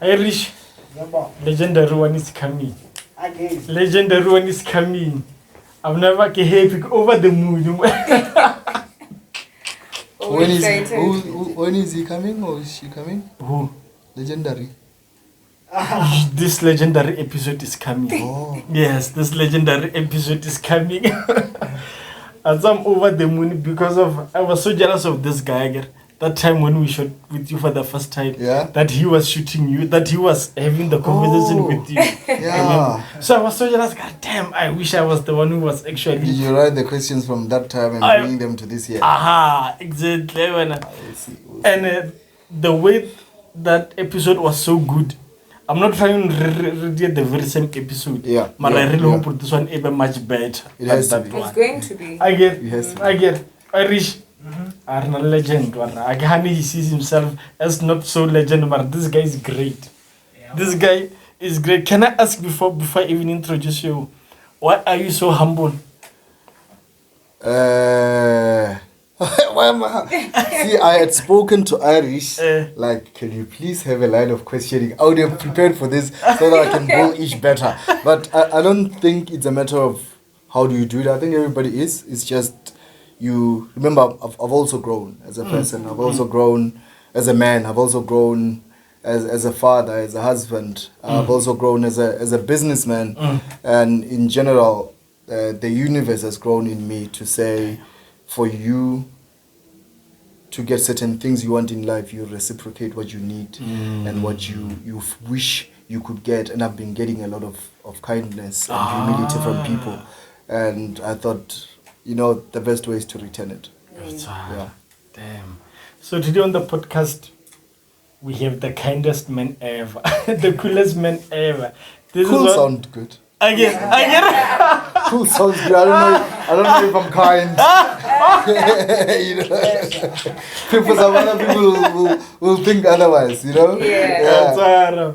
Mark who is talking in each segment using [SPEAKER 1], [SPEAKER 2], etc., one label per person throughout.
[SPEAKER 1] Irish. Legendary one is coming. Legendary one is coming. I'm never happy over the moon.
[SPEAKER 2] When is he coming or is she coming?
[SPEAKER 1] Who?
[SPEAKER 2] Legendary.
[SPEAKER 1] This legendary episode is coming.
[SPEAKER 2] Oh.
[SPEAKER 1] Yes, this legendary episode is coming. As I'm over the moon because I was so jealous of this guy again. That time when we shot with you for the first time, that he was shooting you, that he was having the conversation with you.
[SPEAKER 2] Yeah.
[SPEAKER 1] So I was so jealous. God damn, I wish I was the one who was actually.
[SPEAKER 2] Did you write the questions from that time and bring them to this year?
[SPEAKER 1] Aha, exactly. And the way that episode was so good. I'm not trying to read the very same episode. But I really hope this one even much better.
[SPEAKER 2] It has to
[SPEAKER 1] be.
[SPEAKER 2] It's
[SPEAKER 3] going to be.
[SPEAKER 1] I get. Irish. Arnold legend. He sees himself as not so legend, but this guy is great. This guy is great. Can I ask before I even introduce you, why are you so humble?
[SPEAKER 2] See, I had spoken to Irish, like, can you please have a line of questioning? I would have prepared for this so that I can bowl each better. But I don't think it's a matter of how do you do it. I think everybody is. It's just, you remember, I've also grown as a person. I've also grown as a man. I've also grown as a father, as a husband. I've also grown as a businessman. And in general, the universe has grown in me to say, for you to get certain things you want in life, you reciprocate what you need and what you wish you could get. And I've been getting a lot of kindness and humility from people. And I thought, the best way is to return it.
[SPEAKER 1] Yeah. Damn. So today on the podcast, we have the kindest man ever. The coolest man ever.
[SPEAKER 2] Cool sound good.
[SPEAKER 1] I get it.
[SPEAKER 2] Cool sounds good. I don't know if I'm kind. Some other people will think otherwise,
[SPEAKER 1] Yeah.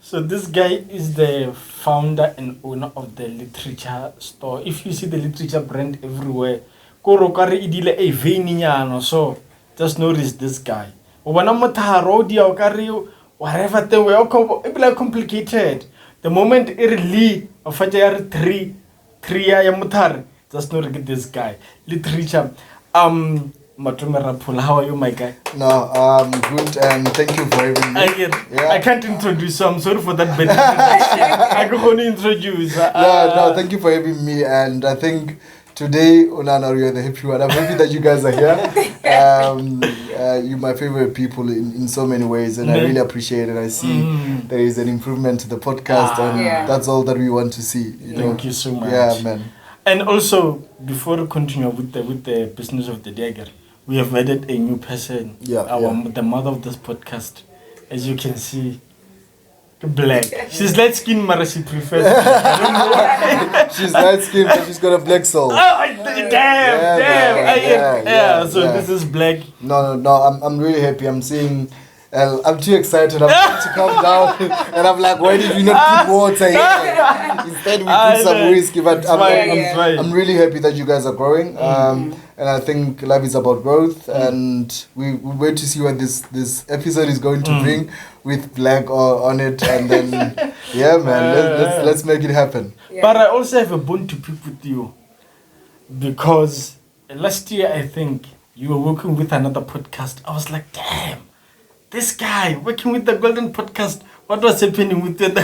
[SPEAKER 1] So this guy is the founder and owner of the literature store. If you see the literature brand everywhere, so just notice this guy. Whatever thing we are complicated. The moment it really three just notice this guy. Literature. Matome Rapholo, how are you, my guy?
[SPEAKER 2] No, I'm good, and thank you for having me.
[SPEAKER 1] I can't introduce you. I'm sorry for that bad introduction. I can only introduce.
[SPEAKER 2] No, thank you for having me, and I think today, Unana, you're the happy one. I'm happy that you guys are here. You're my favorite people in so many ways, and I really appreciate it. I see there is an improvement to the podcast, and that's all that we want to see.
[SPEAKER 1] Thank you so much.
[SPEAKER 2] Yeah, man.
[SPEAKER 1] And also, before we continue with the business of the dagger, we have added a new person. The mother of this podcast, as you can see, black. She's light skinned, but she prefers. I don't know why.
[SPEAKER 2] She's light skinned, but she's got a black soul.
[SPEAKER 1] Damn. So this is black.
[SPEAKER 2] No. I'm really happy. I'm seeing. I'm too excited. I'm trying to calm down, and I'm like, why did we not put water here? Instead, we put some whiskey. But I'm really happy that you guys are growing. And I think life is about growth, and we wait to see what this episode is going to bring with BlaQ on it, and then man, let's make it happen.
[SPEAKER 1] But I also have a bone to pick with you, because last year I think you were working with another podcast. I was like, damn. This guy working with the Golden Podcast. What was happening with it?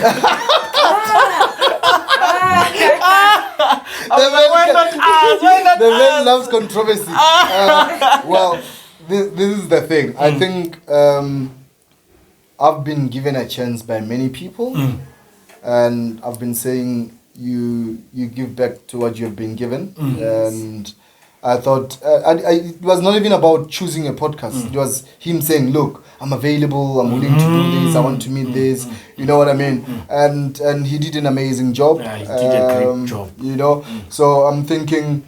[SPEAKER 2] The man loves controversy. Well, this is the thing. I think I've been given a chance by many people, and I've been saying you give back to what you've been given, and I thought it was not even about choosing a podcast. It was him saying, look, I'm available, I'm willing to do this, I want to meet this, you know what I mean? And he did an amazing job.
[SPEAKER 1] Yeah, he did a great job.
[SPEAKER 2] So I'm thinking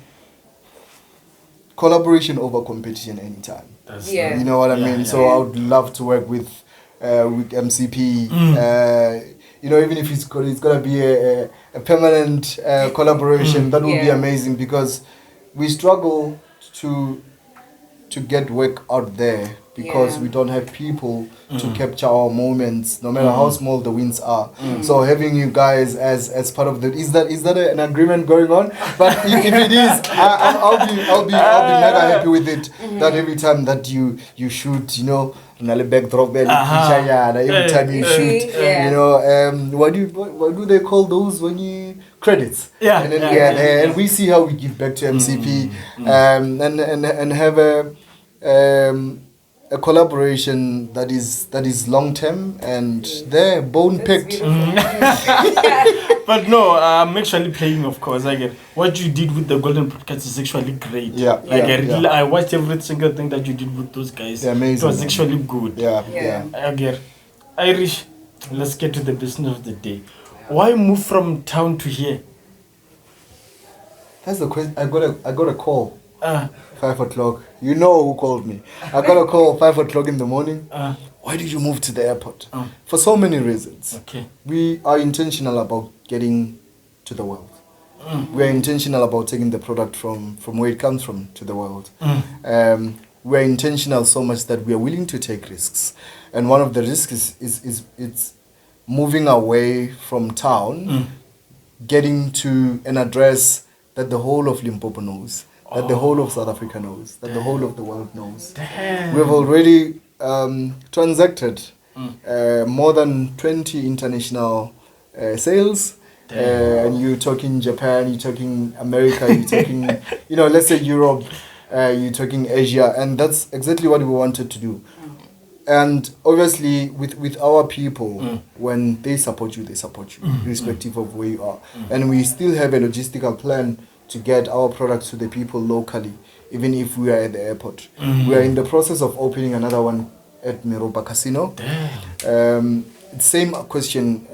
[SPEAKER 2] collaboration over competition anytime. You know what I mean? So I would love to work with MCP. Even if it's gonna be a permanent collaboration, that would be amazing, because we struggle to get work out there because we don't have people to capture our moments, no matter how small the wins are. So having you guys as part of the is that an agreement going on? But if it is, I'll be mega happy with it. That every time that you shoot, you know, every time you shoot, you know, what do they call those when you credits? And then and we see how we give back to MCP, and have a collaboration that is long term and they're bone picked.
[SPEAKER 1] But no, I'm actually playing, of course. I get what you did with the Golden Podcast is actually great. I watched every single thing that you did with those guys.
[SPEAKER 2] Amazing.
[SPEAKER 1] It was actually good.
[SPEAKER 2] I
[SPEAKER 1] get Irish. Let's get to the business of the day. Why move from town to here?
[SPEAKER 2] That's the question. I got a call. 5 o'clock. You know who called me. I got a call 5 o'clock in the morning. Why did you move to the airport? For so many reasons.
[SPEAKER 1] Okay.
[SPEAKER 2] We are intentional about getting to the world. We are intentional about taking the product from where it comes from to the world. We are intentional so much that we are willing to take risks. And one of the risks is it's moving away from town, getting to an address that the whole of Limpopo knows, that the whole of South Africa knows, that the whole of the world knows.
[SPEAKER 1] Damn.
[SPEAKER 2] We have already transacted more than 20 international sales. And you're talking Japan, you're talking America, you're talking, you know, let's say Europe, you're talking Asia. And that's exactly what we wanted to do. And obviously, with our people, when they support you, irrespective of where you are. And we still have a logistical plan to get our products to the people locally, even if we are at the airport. We are in the process of opening another one at Meropa Casino. Same question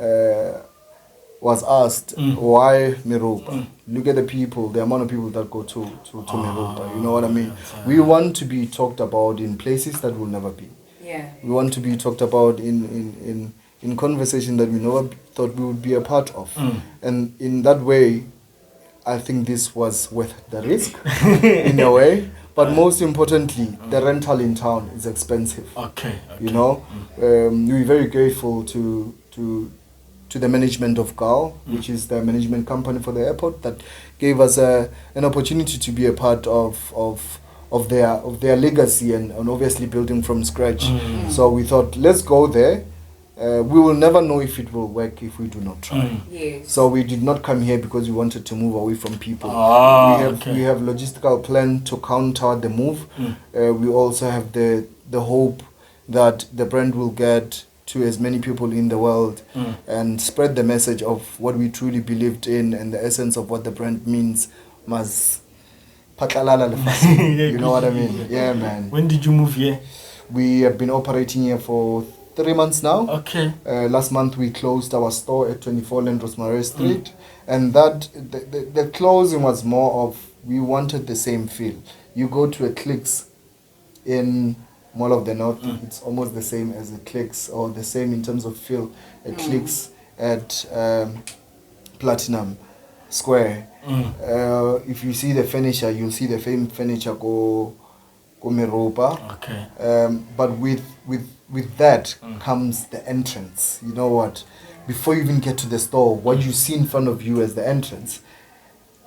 [SPEAKER 2] was asked, why Meropa? Look at the people, the amount of people that go to Meropa, you know what I mean? We want to be talked about in places that will never be. We want to be talked about in conversation that we never thought we would be a part of. And in that way, I think this was worth the risk in a way. But most importantly, the rental in town is expensive.
[SPEAKER 1] Okay.
[SPEAKER 2] You know, we're very grateful to the management of GAL, which is the management company for the airport, that gave us an opportunity to be a part of their legacy and obviously building from scratch. So we thought, let's go there. We will never know if it will work if we do not try. So we did not come here because we wanted to move away from people. We have logistical plan to counter the move. We also have the hope that the brand will get to as many people in the world and spread the message of what we truly believed in and the essence of what the brand means. You know what I mean? Yeah, man.
[SPEAKER 1] When did you move here?
[SPEAKER 2] We have been operating here for 3 months now.
[SPEAKER 1] Okay.
[SPEAKER 2] Last month we closed our store at 24 Rosemary Street, and that the closing was more of, we wanted the same feel. You go to a Clicks in Mall of the North, it's almost the same as a Clicks, or the same in terms of feel, a Clicks at Platinum Square. If you see the furniture, you'll see the same furniture go Meropa.
[SPEAKER 1] Okay.
[SPEAKER 2] But with that comes the entrance. You know what? Before you even get to the store, what you see in front of you as the entrance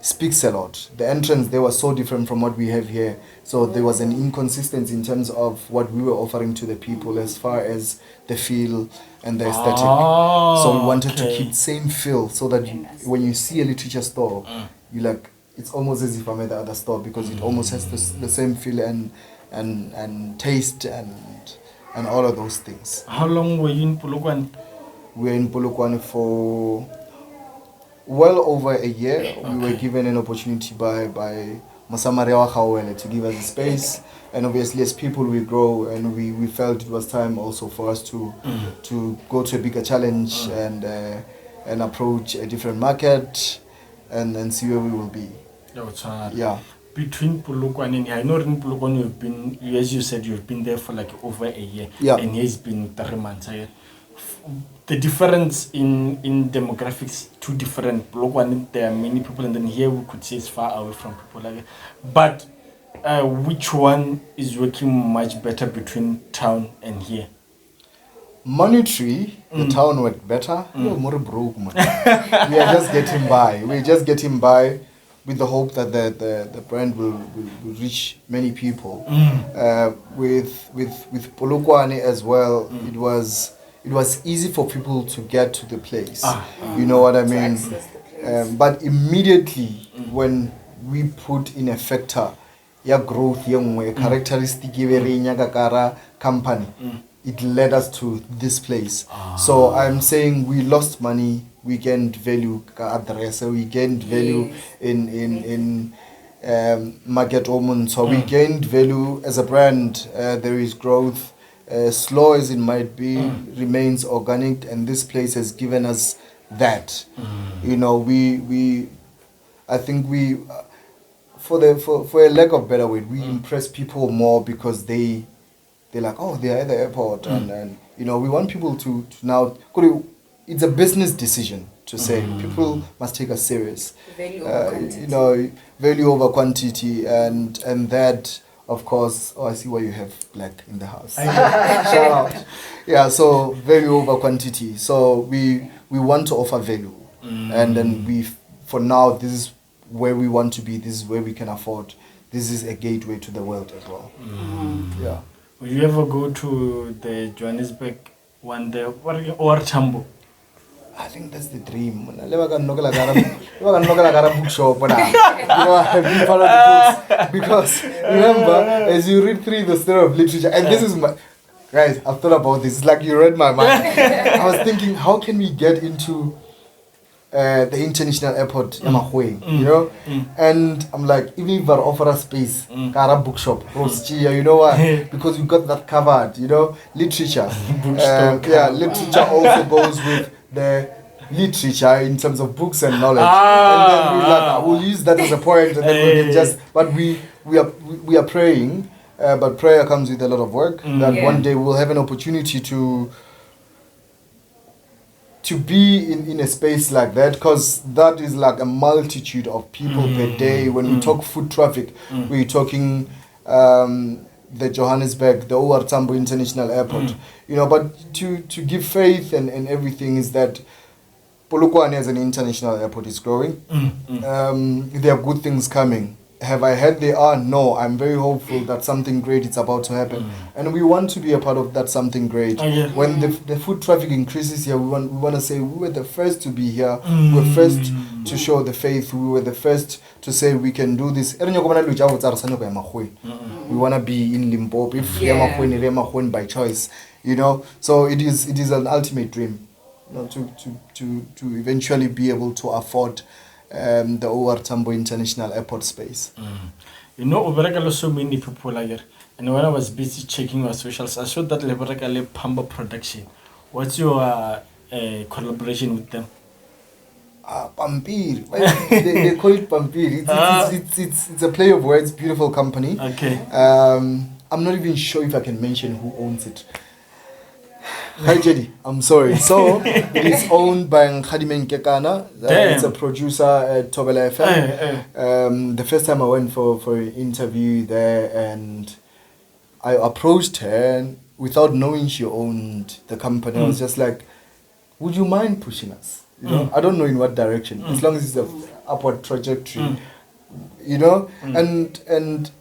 [SPEAKER 2] speaks a lot. The entrance, they were so different from what we have here. So there was an inconsistency in terms of what we were offering to the people as far as the feel and the aesthetic. So we wanted to keep same feel so that when you see a literature store, you like, it's almost as if I'm at the other store, because it almost has the same feel and taste and all of those things.
[SPEAKER 1] How long were you in Polokwane?
[SPEAKER 2] We were in Polokwane for well over a year. We were given an opportunity by Matome Rapholo to give us a space, and obviously as people we grow, and we felt it was time also for us to go to a bigger challenge and approach a different market and see where we will be. Yeah.
[SPEAKER 1] Between Polokwane and I know in Polokwane you've been, as you said, you've been there for like over a year.
[SPEAKER 2] Yeah.
[SPEAKER 1] And he's been 3 months. The difference in demographics, too different. Polokwane, there are many people, and then here we could say it's far away from people. But which one is working much better between town and here?
[SPEAKER 2] Monetary, the town worked better. You're more broke, man. We are just getting by. We're just getting by with the hope that the brand will reach many people. With Polokwane as well, it was easy for people to get to the place. You know what I mean? But immediately when we put in a factor, growth, characteristic, company, it led us to this place. So I'm saying we lost money, we gained value, we gained value in market omon. So we gained value as a brand. There is growth. Slow as it might be, remains organic, and this place has given us that. You know, I think for a lack of better word, we impress people more because they're like, oh, they're at the airport, and you know, we want people to now. It's a business decision to say people must take us serious.
[SPEAKER 3] Value over quantity.
[SPEAKER 2] You know, value over quantity, and that, of course. Oh, I see why you have BlaQ in the house. Shout out. Yeah, so value over quantity. So we want to offer value, and then for now, this is where we want to be. This is where we can afford. This is a gateway to the world as well. Yeah.
[SPEAKER 1] Will you ever go to the Johannesburg one day or Tambo?
[SPEAKER 2] I think that's the dream. Bookshop. You know, I've been part of the books because remember, as you read through the story of literature, and this is my guys, I've thought about this. It's like you read my mind. I was thinking, how can we get into the international airport, you know? And I'm like, even if I offer a space, bookshop, you know why? Because you got that covered, you know, literature. Literature also goes with the literature in terms of books and knowledge. And then we're like, we'll use that as a point, and then we can just, but we are praying, but prayer comes with a lot of work, that one day we'll have an opportunity to be in a space like that, because that is like a multitude of people per day. When we talk foot traffic, we're talking the Johannesburg, the OR Tambo International Airport, you know. But to give faith and everything is that Polokwane as an international airport is growing. There are good things coming. Have I heard they are? No. I'm very hopeful that something great is about to happen, and we want to be a part of that something great. When the foot traffic increases here, we want to say we were the first to be here. We were first to show the faith. We were the first to say we can do this. We want to be in Limpopo if by choice, you know. So it is an ultimate dream, you know, to eventually be able to afford the OR Tambo International Airport space.
[SPEAKER 1] You know, over so many people here, and when I was busy checking your socials, I saw that Lebarakale Pamber production. What's your collaboration with them?
[SPEAKER 2] Pamber. They call it Pamber. It's a play of words. Beautiful company.
[SPEAKER 1] Okay.
[SPEAKER 2] I'm not even sure if I can mention who owns it. Hi Jedi, I'm sorry. So it is owned by Khadime Nkekana. It's a producer at Tobela FM. The first time I went for an interview there, and I approached her without knowing she owned the company. I was just like, would you mind pushing us? You know, I don't know in what direction, as long as it's an upward trajectory, you know. And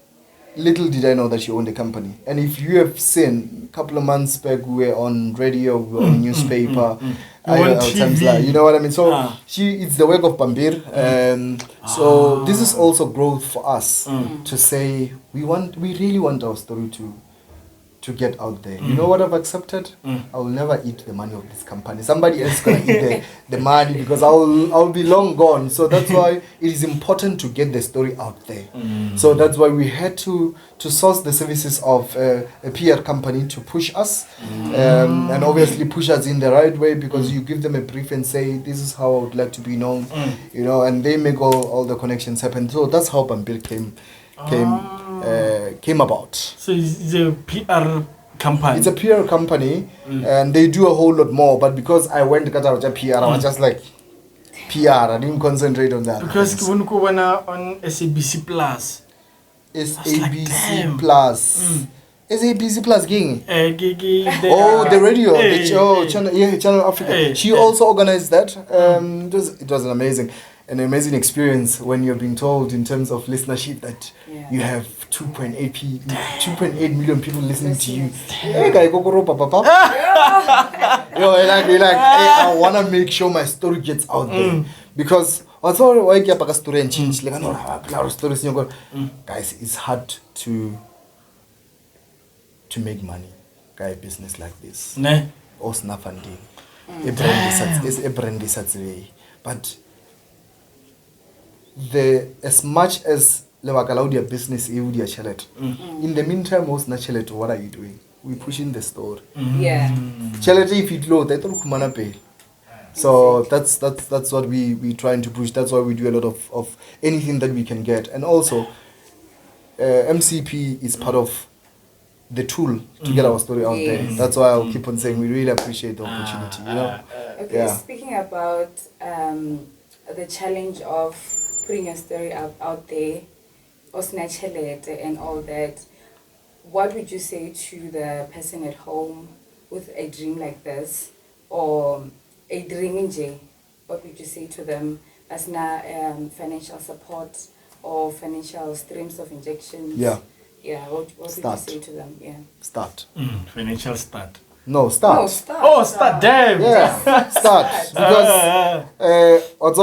[SPEAKER 2] little did I know that she owned a company. And if you have seen, a couple of months back, we were on radio, we were on newspaper, you know what I mean? So it's the work of Pamber. So this is also growth for us to say we really want our story to get out there. You know what I've accepted? I will never eat the money of this company. Somebody else is gonna eat the money, because I'll be long gone. So that's why it is important to get the story out there. So that's why we had to source the services of a PR company to push us, and obviously push us in the right way, because you give them a brief and say, this is how I would like to be known, you know, and they make all the connections happen. So that's how Pamber came about. So
[SPEAKER 1] it's a PR company.
[SPEAKER 2] It's a PR company, and they do a whole lot more. But because I went to Qatar PR, I was just like PR. I didn't concentrate on that.
[SPEAKER 1] Because when on SABC Plus.
[SPEAKER 2] SABC Plus. SABC Plus King.
[SPEAKER 1] The
[SPEAKER 2] radio. Channel Africa. She also organized that. It was an amazing experience when you're being told in terms of listenership that you have 2.8 million people listening to you. Hey, guy, I want to make sure my story gets out there because although I get a story and change, like stories, guys, it's hard to make money, guy, business like this. Or snap funding. A brand is such a way, but as much as Lewakalaudi business in the meantime, most naturally, what are you doing? We're pushing the store. Charity, if you low, they don't come pay. So that's what we trying to push. That's why we do a lot of anything that we can get. And also MCP is part of the tool to get our story out there. That's why I'll keep on saying we really appreciate the opportunity.
[SPEAKER 3] Okay, speaking about the challenge of putting a story out there, and all that, what would you say to the person at home with a dream like this, or a dream in J? What would you say to them as now financial support or financial streams of injections? What would you say to them?
[SPEAKER 2] Start.
[SPEAKER 1] Financial start.
[SPEAKER 2] No, start.
[SPEAKER 3] No, start.
[SPEAKER 1] Oh, start. Damn.
[SPEAKER 2] Yeah, start. Because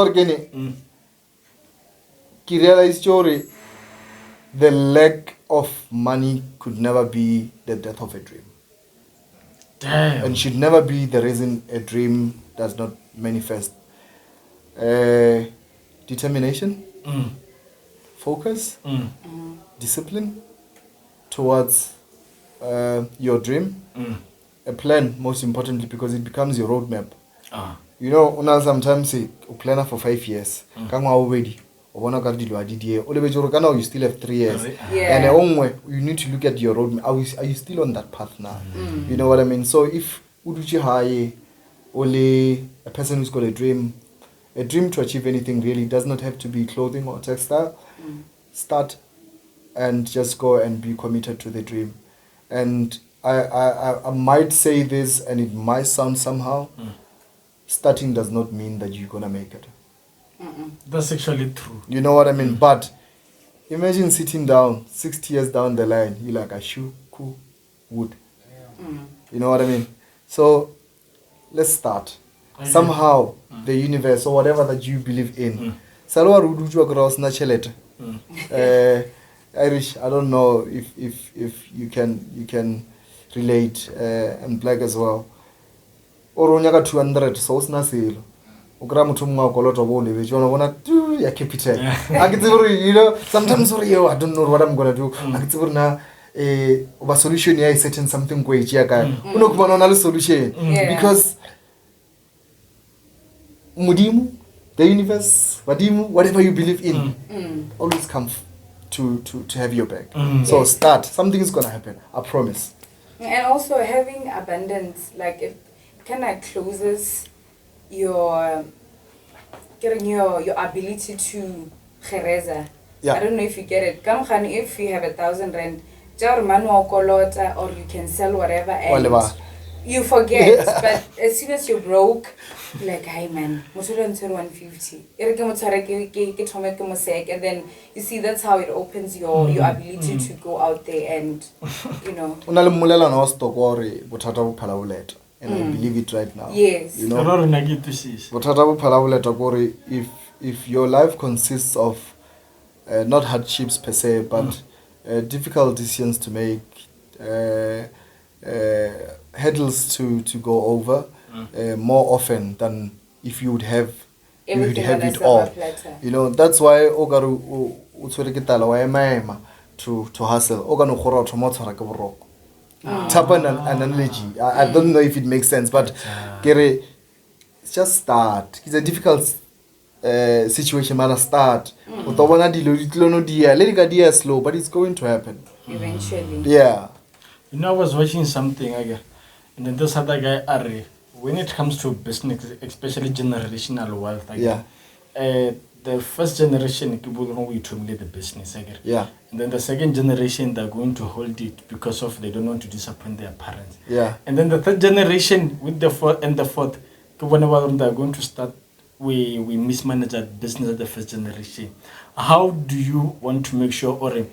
[SPEAKER 2] Kirela story, the lack of money could never be the death of a dream.
[SPEAKER 1] Damn.
[SPEAKER 2] And should never be the reason a dream does not manifest. Determination, focus, discipline towards your dream, a plan, most importantly, because it becomes your roadmap. You know, sometimes say, plan for 5 years. You still have 3 years. And you need to look at your roadmap. Are you still on that path now? You know what I mean? So if Uduchi Haye, only a person who's got a dream to achieve anything really does not have to be clothing or textile. Start and just go and be committed to the dream. And I might say this, and it might sound somehow, starting does not mean that you're gonna make it.
[SPEAKER 1] That's actually true.
[SPEAKER 2] You know what I mean? But imagine sitting down 60 years down the line, you're like a shoe, cool, wood. You know what I mean? So let's start. Somehow the universe or whatever that you believe in. Irish, I don't know if you can relate, and black as well. Or 200 so snazil. You know, sometimes I don't know what I'm gonna do. Solution is setting something great. Solution because Mudimu, the universe, Wadimu, whatever you believe in, always come to have your back. So start. Something is gonna happen. I promise.
[SPEAKER 3] And also having abundance, like it kind of closes your ability to khereza. I don't know if you get it. If you have 1,000 rand, or you can sell whatever and you forget. But as soon as you're broke, you're like, hey man, 150. And then you see that's how it opens your ability to go out there and you know.
[SPEAKER 2] And I believe it right now.
[SPEAKER 3] Yes.
[SPEAKER 2] You know, if your life consists of not hardships per se, but difficult decisions to make, hurdles to go over, more often than if you would have it all. You know, that's why Ogaru to hustle. Tap an analogy. I don't know if it makes sense, but just start. It's a difficult situation, man. Start. Let it go slow, but it's going to happen.
[SPEAKER 3] Eventually.
[SPEAKER 2] Yeah.
[SPEAKER 1] You know, I was watching something again, and then this other guy, Ari, when it comes to business, especially generational wealth, the first generation people know we terminate the business again.
[SPEAKER 2] Yeah.
[SPEAKER 1] And then the second generation they're going to hold it because of they don't want to disappoint their parents.
[SPEAKER 2] Yeah.
[SPEAKER 1] And then the third generation with the fourth whenever they're going to start we mismanage our business at the first generation. How do you want to make sure or the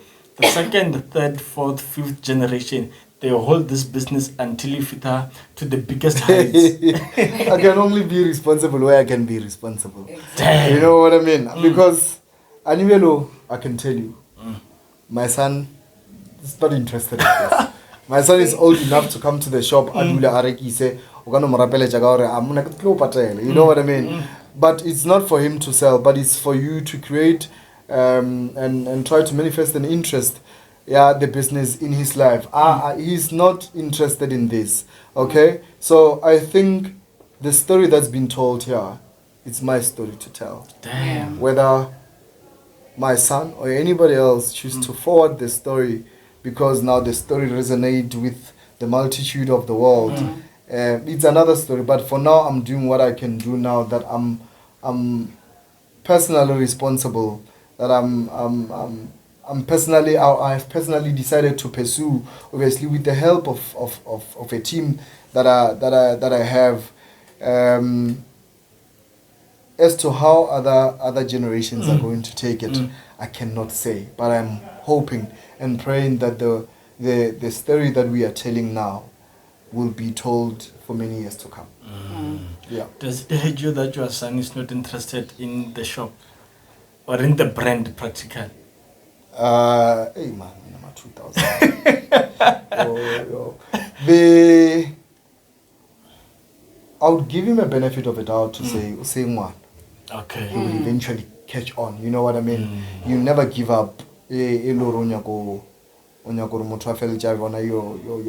[SPEAKER 1] second, third, fourth, fifth generation they hold this business until it fit to the biggest heights?
[SPEAKER 2] I can only be responsible where I can be responsible.
[SPEAKER 1] Damn.
[SPEAKER 2] You know what I mean? Because Anivelo, I can tell you, my son is not interested in this. My son is old enough to come to the shop and you know what I mean? But it's not for him to sell, but it's for you to create and try to manifest an interest, the business in his life. He's not interested in this, okay? So I think the story that's been told here, it's my story to tell.
[SPEAKER 1] Damn.
[SPEAKER 2] Whether my son or anybody else choose to forward the story because now the story resonates with the multitude of the world. It's another story, but for now I'm doing what I can do now that I'm personally responsible, that I've personally decided to pursue, obviously with the help of a team that I have. As to how other generations are going to take it, I cannot say, but I'm hoping and praying that the story that we are telling now will be told for many years to come. Yeah.
[SPEAKER 1] Does it hurt you that your son is not interested in the shop or in the brand practically?
[SPEAKER 2] Hey man, number 2000. I would give him a benefit of a doubt to say one.
[SPEAKER 1] Okay.
[SPEAKER 2] He will eventually catch on. You know what I mean? You never give up. Your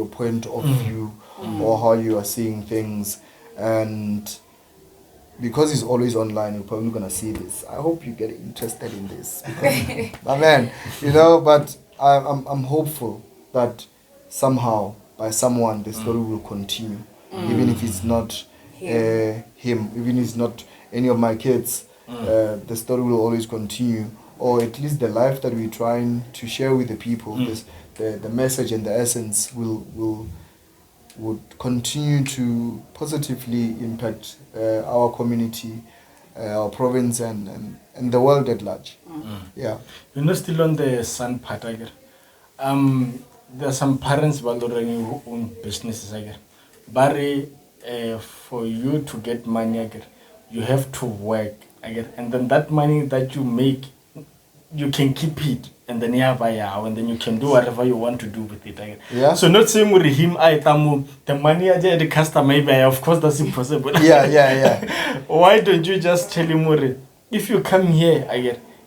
[SPEAKER 2] point of view or how you are seeing things, and because he's always online, you're probably gonna see this. I hope you get interested in this, because, my man, But I'm hopeful that somehow by someone the story will continue, even if it's not him, even if it's not any of my kids. The story will always continue, or at least the life that we're trying to share with the people. The message and the essence would continue to positively impact our community, our province, and the world at large. Yeah.
[SPEAKER 1] Still on the son part, there are some parents who own businesses, but for you to get money, you have to work, and then that money that you make, you can keep it, and then and then you can do whatever you want to do with it.
[SPEAKER 2] Yeah.
[SPEAKER 1] So not saying with him, the money the customer, of course that's impossible.
[SPEAKER 2] Yeah.
[SPEAKER 1] Why don't you just tell him, if you come here,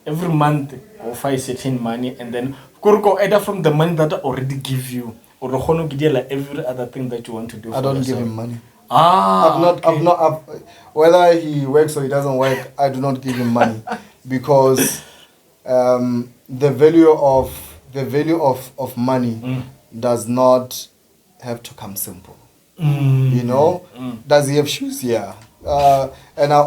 [SPEAKER 1] every month offer a certain money, and then go either from the money that I already give you, or every other thing that you want to do.
[SPEAKER 2] I don't give him money.
[SPEAKER 1] Okay.
[SPEAKER 2] Whether he works or he doesn't work, I do not give him money, because the value of money does not have to come simple. Does he have shoes? Yeah. And I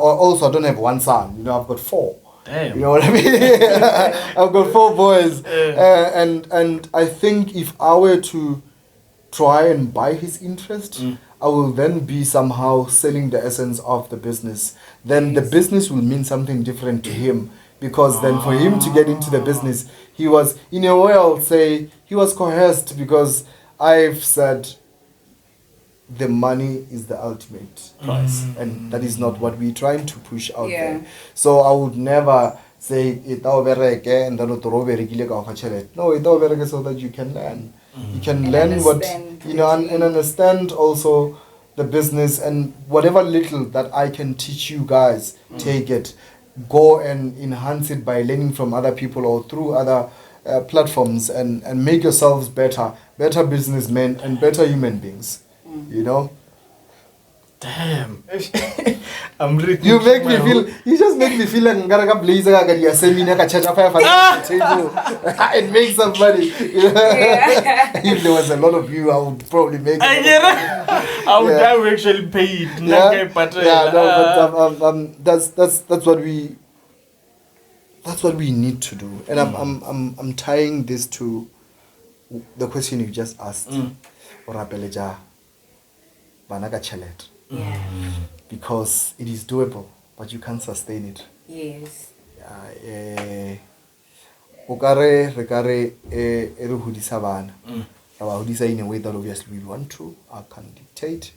[SPEAKER 2] don't have one son. I've got 4.
[SPEAKER 1] Damn.
[SPEAKER 2] You know what I mean? I've got 4 boys, and I think if I were to try and buy his interest, I will then be somehow selling the essence of the business. Then the business will mean something different to him, because then for him to get into the business, he was, in a way, I'll say, he was coerced, because I've said the money is the ultimate price, and that is not what we're trying to push out there. So I would never say and then no, so that you can learn. You can learn what and understand also the business, and whatever little that I can teach you guys, take it, go and enhance it by learning from other people or through other platforms, and make yourselves better businessmen and better human beings.
[SPEAKER 1] Damn. I'm really
[SPEAKER 2] You just make me feel like I'm gonna blaze a seminar table and make some money. If there was a lot of you, I would probably make it.
[SPEAKER 1] I would actually pay it.
[SPEAKER 2] But that's what that's what we need to do. And I'm tying this to the question you just asked. Orapeleja banaka chelet.
[SPEAKER 3] Yeah.
[SPEAKER 2] Because it is doable, but you can't sustain it.
[SPEAKER 3] Yes.
[SPEAKER 2] Okare rekare ere hudisa bana. Our hudisa in a way that obviously we want to. I can dictate,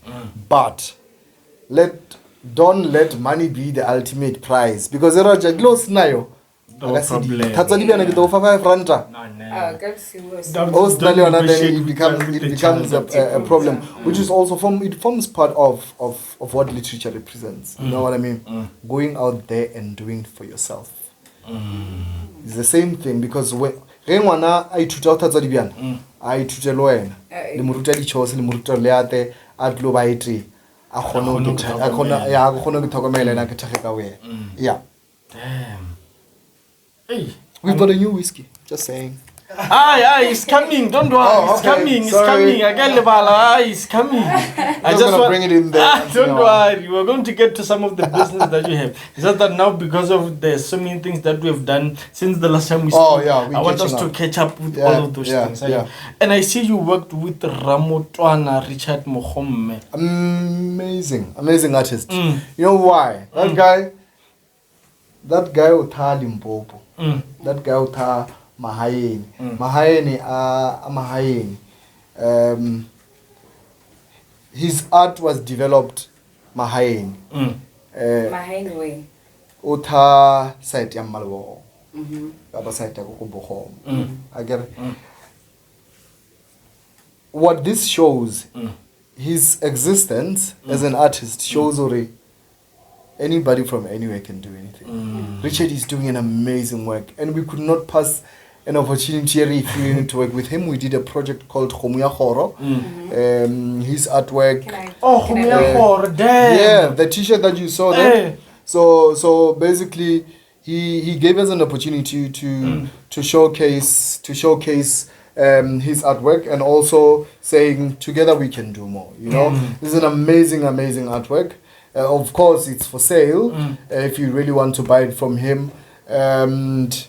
[SPEAKER 2] but don't let money be the ultimate prize, because there are close nayo. It becomes a problem, which is also forms part of what literature represents. You know what I mean? Going out there and doing it for yourself. It's the same thing, because when I tutor I tutor lawyer, the muruta di chose, the muruta leate at globaitri. Yeah.
[SPEAKER 1] Damn. Hey.
[SPEAKER 2] We've got a new whiskey. Just saying.
[SPEAKER 1] It's coming. Don't worry. It's coming. It's coming. I get the it's coming. I just want to bring it in there. Don't worry. We're going to get to some of the business that you have. It's just that now, because of the so many things that we have done since the last time we spoke, I want us to catch up with all of those things. And I see you worked with Ramotwana Richard Mohomme.
[SPEAKER 2] Amazing artist. You know why? That guy utha Limpopo. That guy utha Mahayeni. Mahayeni. His art was developed Mahayeni.
[SPEAKER 3] Mahayeni way.
[SPEAKER 2] Utha site ya Malebo. Aba site ya Kukubohom. I get it. What this shows, his existence as an artist shows already. Anybody from anywhere can do anything. Richard is doing an amazing work, and we could not pass an opportunity if we need to work with him. We did a project called Khumuya Khoro. His artwork.
[SPEAKER 1] Khumuya Khoro, damn.
[SPEAKER 2] Yeah, the t-shirt that you saw there. So basically, he gave us an opportunity to showcase his artwork, and also saying together we can do more. You know, this is an amazing artwork. Of course, it's for sale if you really want to buy it from him. And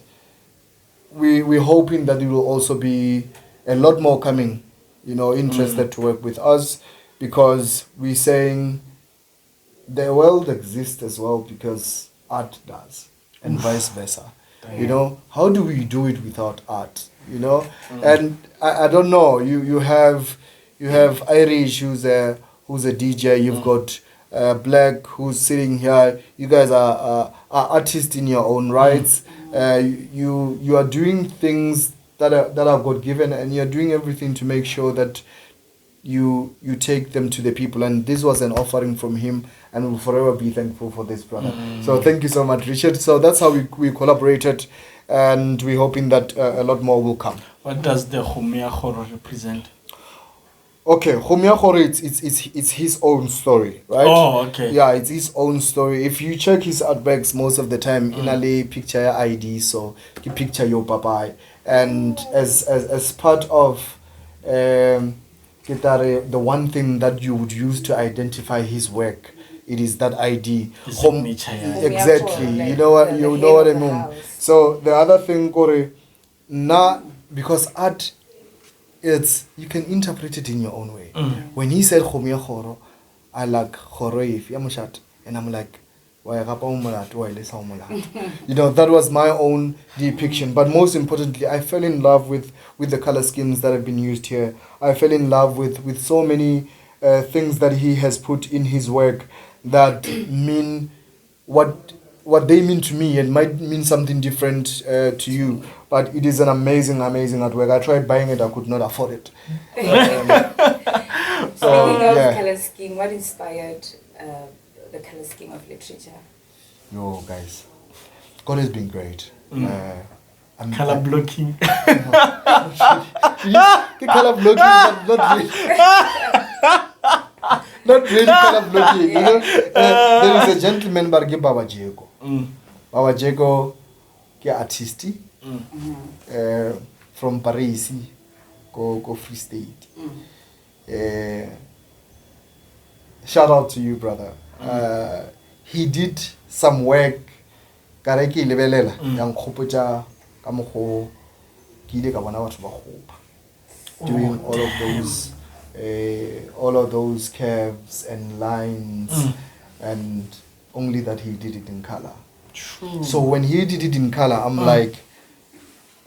[SPEAKER 2] we're hoping that it will also be a lot more coming, interested to work with us, because we're saying the world exists as well because art does, and vice versa. Damn. How do we do it without art? And I don't know. You have Irish who's a DJ. You've got BlaQ who's sitting here. You guys are artists in your own rights. You are doing things that are God given, and you're doing everything to make sure that you take them to the people. And this was an offering from him, and we'll forever be thankful for this, brother. So thank you so much, Richard. So that's how we collaborated, and we're hoping that a lot more will come.
[SPEAKER 1] What does the Khumuya Khoro represent?
[SPEAKER 2] Okay, Khumuya Khoro, it's his own story, right?
[SPEAKER 1] Oh, okay.
[SPEAKER 2] Yeah, it's his own story. If you check his artworks most of the time, inale picture your ID, so you picture your papa, and as part of the one thing that you would use to identify his work, it is that ID. Exactly. You know what I mean. So the other thing, Kore, because art, you can interpret it in your own way. When he said Khumuya Khoro, I like Khoroif Yamushat, and I'm like, that was my own depiction. But most importantly, I fell in love with the color schemes that have been used here. I fell in love with so many things that he has put in his work that mean what they mean to me, and might mean something different to you. But it is an amazing artwork. I tried buying it, I could not afford it.
[SPEAKER 3] Speaking of color scheme, what inspired the color scheme of literature?
[SPEAKER 2] Yo, guys, God has been great.
[SPEAKER 1] Color blocking.
[SPEAKER 2] Color blocking, but not really. Not really color blocking. There is a gentleman by Baba Jego. Baba Jego, ke artisti, from Paris, go Free State. Shout out to you, brother. He did some work ka re ke lebelela ya nkgopotsa ka mogho ke ile ka bona batho ba gopa doing all of those curves and lines and only that he did it in color.
[SPEAKER 1] True.
[SPEAKER 2] So when he did it in color, I'm like,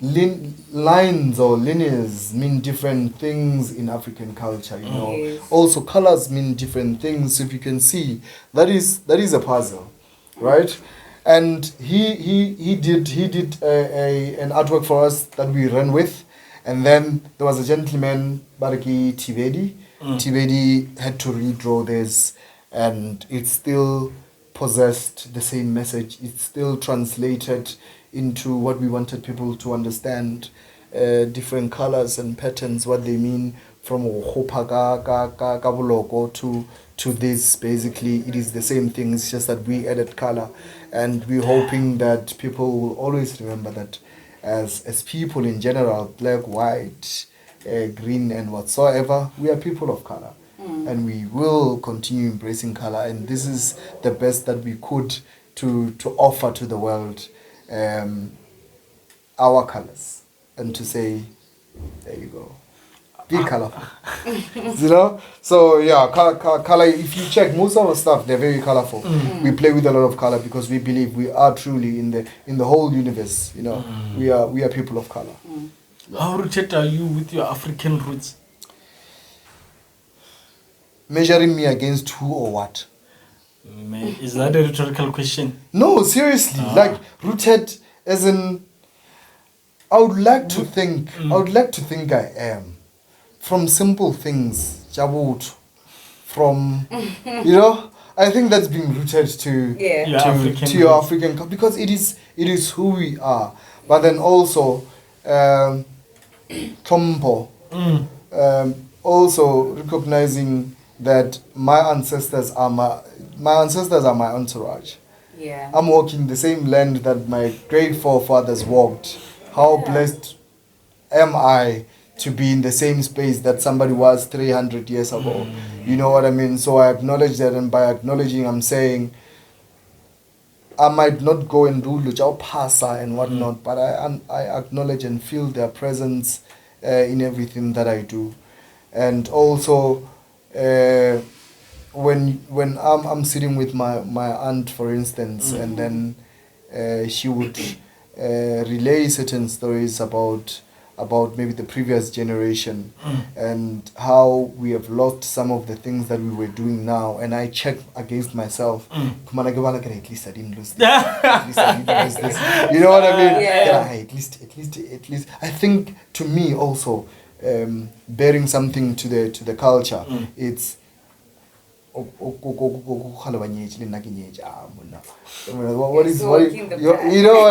[SPEAKER 2] lines or linears mean different things in African culture, you know.
[SPEAKER 3] Yes.
[SPEAKER 2] Also colors mean different things. If you can see, that is a puzzle, right? And he did an artwork for us that we ran with. And then there was a gentleman, Baraki Tivedi. Tivedi had to redraw this, and it still possessed the same message. It still translated into what we wanted people to understand, different colors and patterns, what they mean from to this. Basically, it is the same thing. It's just that we added color, and we're hoping that people will always remember that as people in general, black, white, green, and whatsoever, we are people of color. And we will continue embracing color, and this is the best that we could to offer to the world, our colors, and to say, there you go, be colorful. You know, so yeah, color. If you check most of our stuff, they're very colorful. We play with a lot of color because we believe we are truly in the whole universe. You know, we are people of color.
[SPEAKER 1] How rooted are you with your African roots?
[SPEAKER 2] Measuring me against who or what?
[SPEAKER 1] Is that a rhetorical question?
[SPEAKER 2] No, seriously. Like rooted as in, I would like to think I am. From simple things, jabut. From, you know, I think that's being rooted to your African, because it is who we are. But then also, Tompo, also recognizing that my ancestors are my entourage.
[SPEAKER 3] Yeah.
[SPEAKER 2] I'm walking the same land that my great forefathers walked. How blessed am I to be in the same space that somebody was 300 years ago? You know what I mean? So I acknowledge that, and by acknowledging, I'm saying I might not go and do Lujao Pasa and whatnot, but I acknowledge and feel their presence in everything that I do. And also, when I'm sitting with my aunt, for instance, and then she would relay certain stories about maybe the previous generation and how we have lost some of the things that we were doing now, and I check against myself. Come on, at least I didn't lose this. At least I didn't lose this. You know what I mean? At least. I think to me also, bearing something to the culture, it's what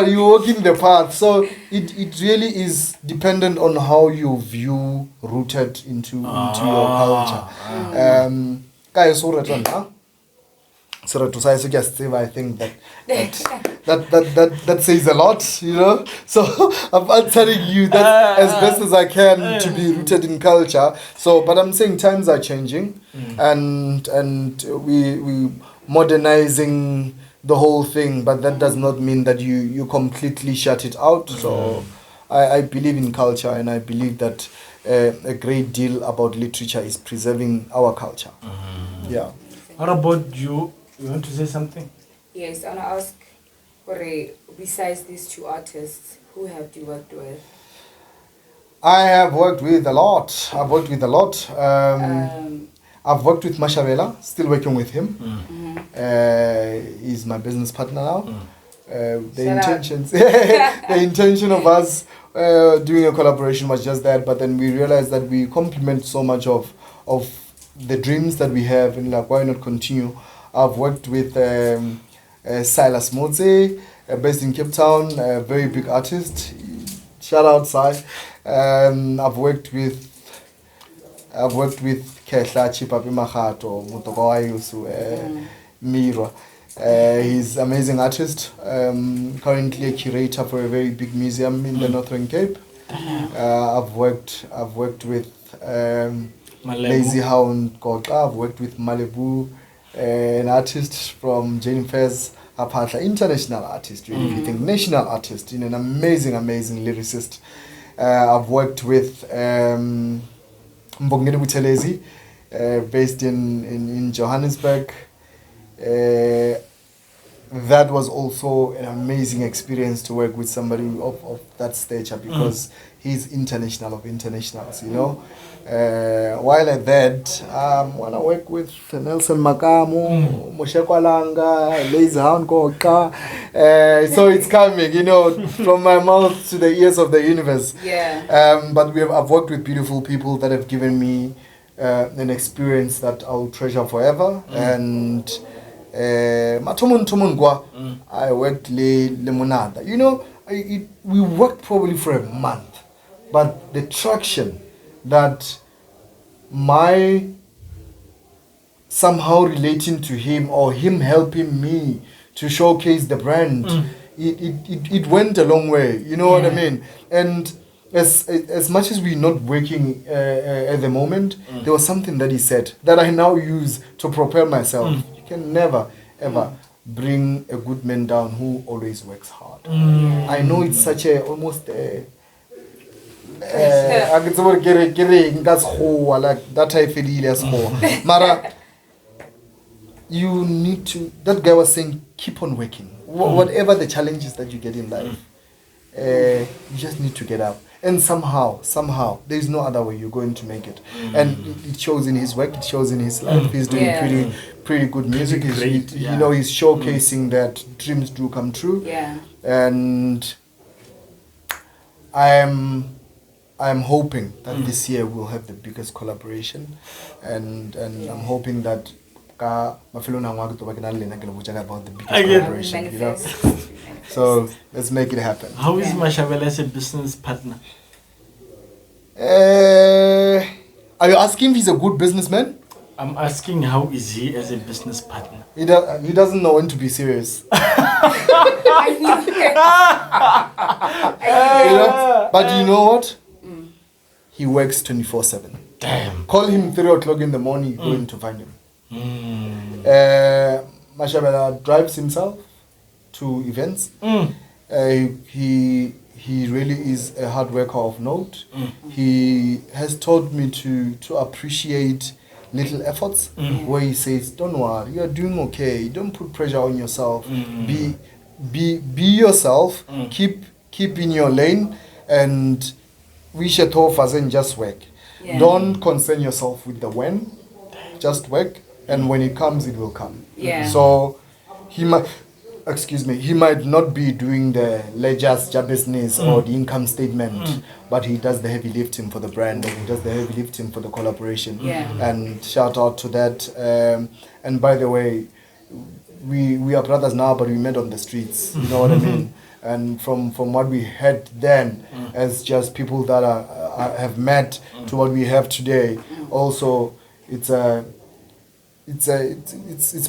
[SPEAKER 2] you walking the path. So it really is dependent on how you view rooted into your culture. I think that says a lot, you know. So I'm answering you that as best as I can to be rooted in culture. So, but I'm saying times are changing, and we modernizing the whole thing. But that does not mean that you completely shut it out. So I believe in culture, and I believe that a great deal about literature is preserving our culture. Yeah.
[SPEAKER 1] What about you? You want to say something?
[SPEAKER 3] Yes, I want to ask, besides these two artists, who have you worked with?
[SPEAKER 2] I have worked with a lot. I've worked with Mashabela, still working with him. He's my business partner now. The intention of us doing a collaboration was just that, but then we realized that we complement so much of the dreams that we have, and like, why not continue? I've worked with Silas Motse, based in Cape Town, a very big artist. Shout out, Si. I've worked with Kehla Chipapi Mahato, Mutokawa Yusu, Mira. He's an amazing artist. Currently a curator for a very big museum in the Northern Cape. I've worked with Lazy Hound Koka. I've worked with Malebo, an artist from Jane Fair's Apatla, international artist, really, if you think national artist, an amazing lyricist. I've worked with Mbongeni Buthelezi, based in Johannesburg. That was also an amazing experience to work with somebody of that stature, because he's international of internationals, While at that, when I work with Nelson Makamo, Moshe Kwalanga, Lazy Hound Koka, so it's coming, from my mouth to the ears of the universe.
[SPEAKER 3] Yeah.
[SPEAKER 2] But I've worked with beautiful people that have given me an experience that I'll treasure forever. And Matome Rapholo, I worked Lemonada. We worked probably for a month, but the traction that my somehow relating to him or him helping me to showcase the brand, it went a long way. You know what I mean? And as much as we're not working at the moment, there was something that he said that I now use to propel myself. You can never ever bring a good man down who always works hard. I know it's such a almost I get like that I feel as Mara, you need to. That guy was saying, keep on working. Whatever the challenges that you get in life, you just need to get up. And somehow, there is no other way you're going to make it. And it shows in his work. It shows in his life. He's doing pretty good music. He's showcasing that dreams do come true.
[SPEAKER 3] Yeah.
[SPEAKER 2] And I'm hoping that this year we'll have the biggest collaboration, and I'm hoping that about the biggest collaboration, So let's make it happen.
[SPEAKER 1] How is Mashabela as a business partner?
[SPEAKER 2] Are you asking if he's a good businessman?
[SPEAKER 1] I'm asking how is he as a business partner?
[SPEAKER 2] He doesn't know when to be serious. But you know what? He works 24/7.
[SPEAKER 1] Damn.
[SPEAKER 2] Call him 3 o'clock in the morning, you're going to find him. Mashabela drives himself to events. He really is a hard worker of note. He has taught me to appreciate little efforts where he says, don't worry, you are doing okay. Don't put pressure on yourself. Be yourself. Keep in your lane, and we should talk and just work. Yeah. Don't concern yourself with the when. Just work, and when it comes, it will come.
[SPEAKER 3] Yeah.
[SPEAKER 2] So he might not be doing the ledgers, business or the income statement, but he does the heavy lifting for the brand, and he does the heavy lifting for the collaboration.
[SPEAKER 3] Yeah.
[SPEAKER 2] And shout out to that. And by the way, we are brothers now, but we met on the streets. You know what I mean? And from what we had then, as just people that have met to what we have today, also it's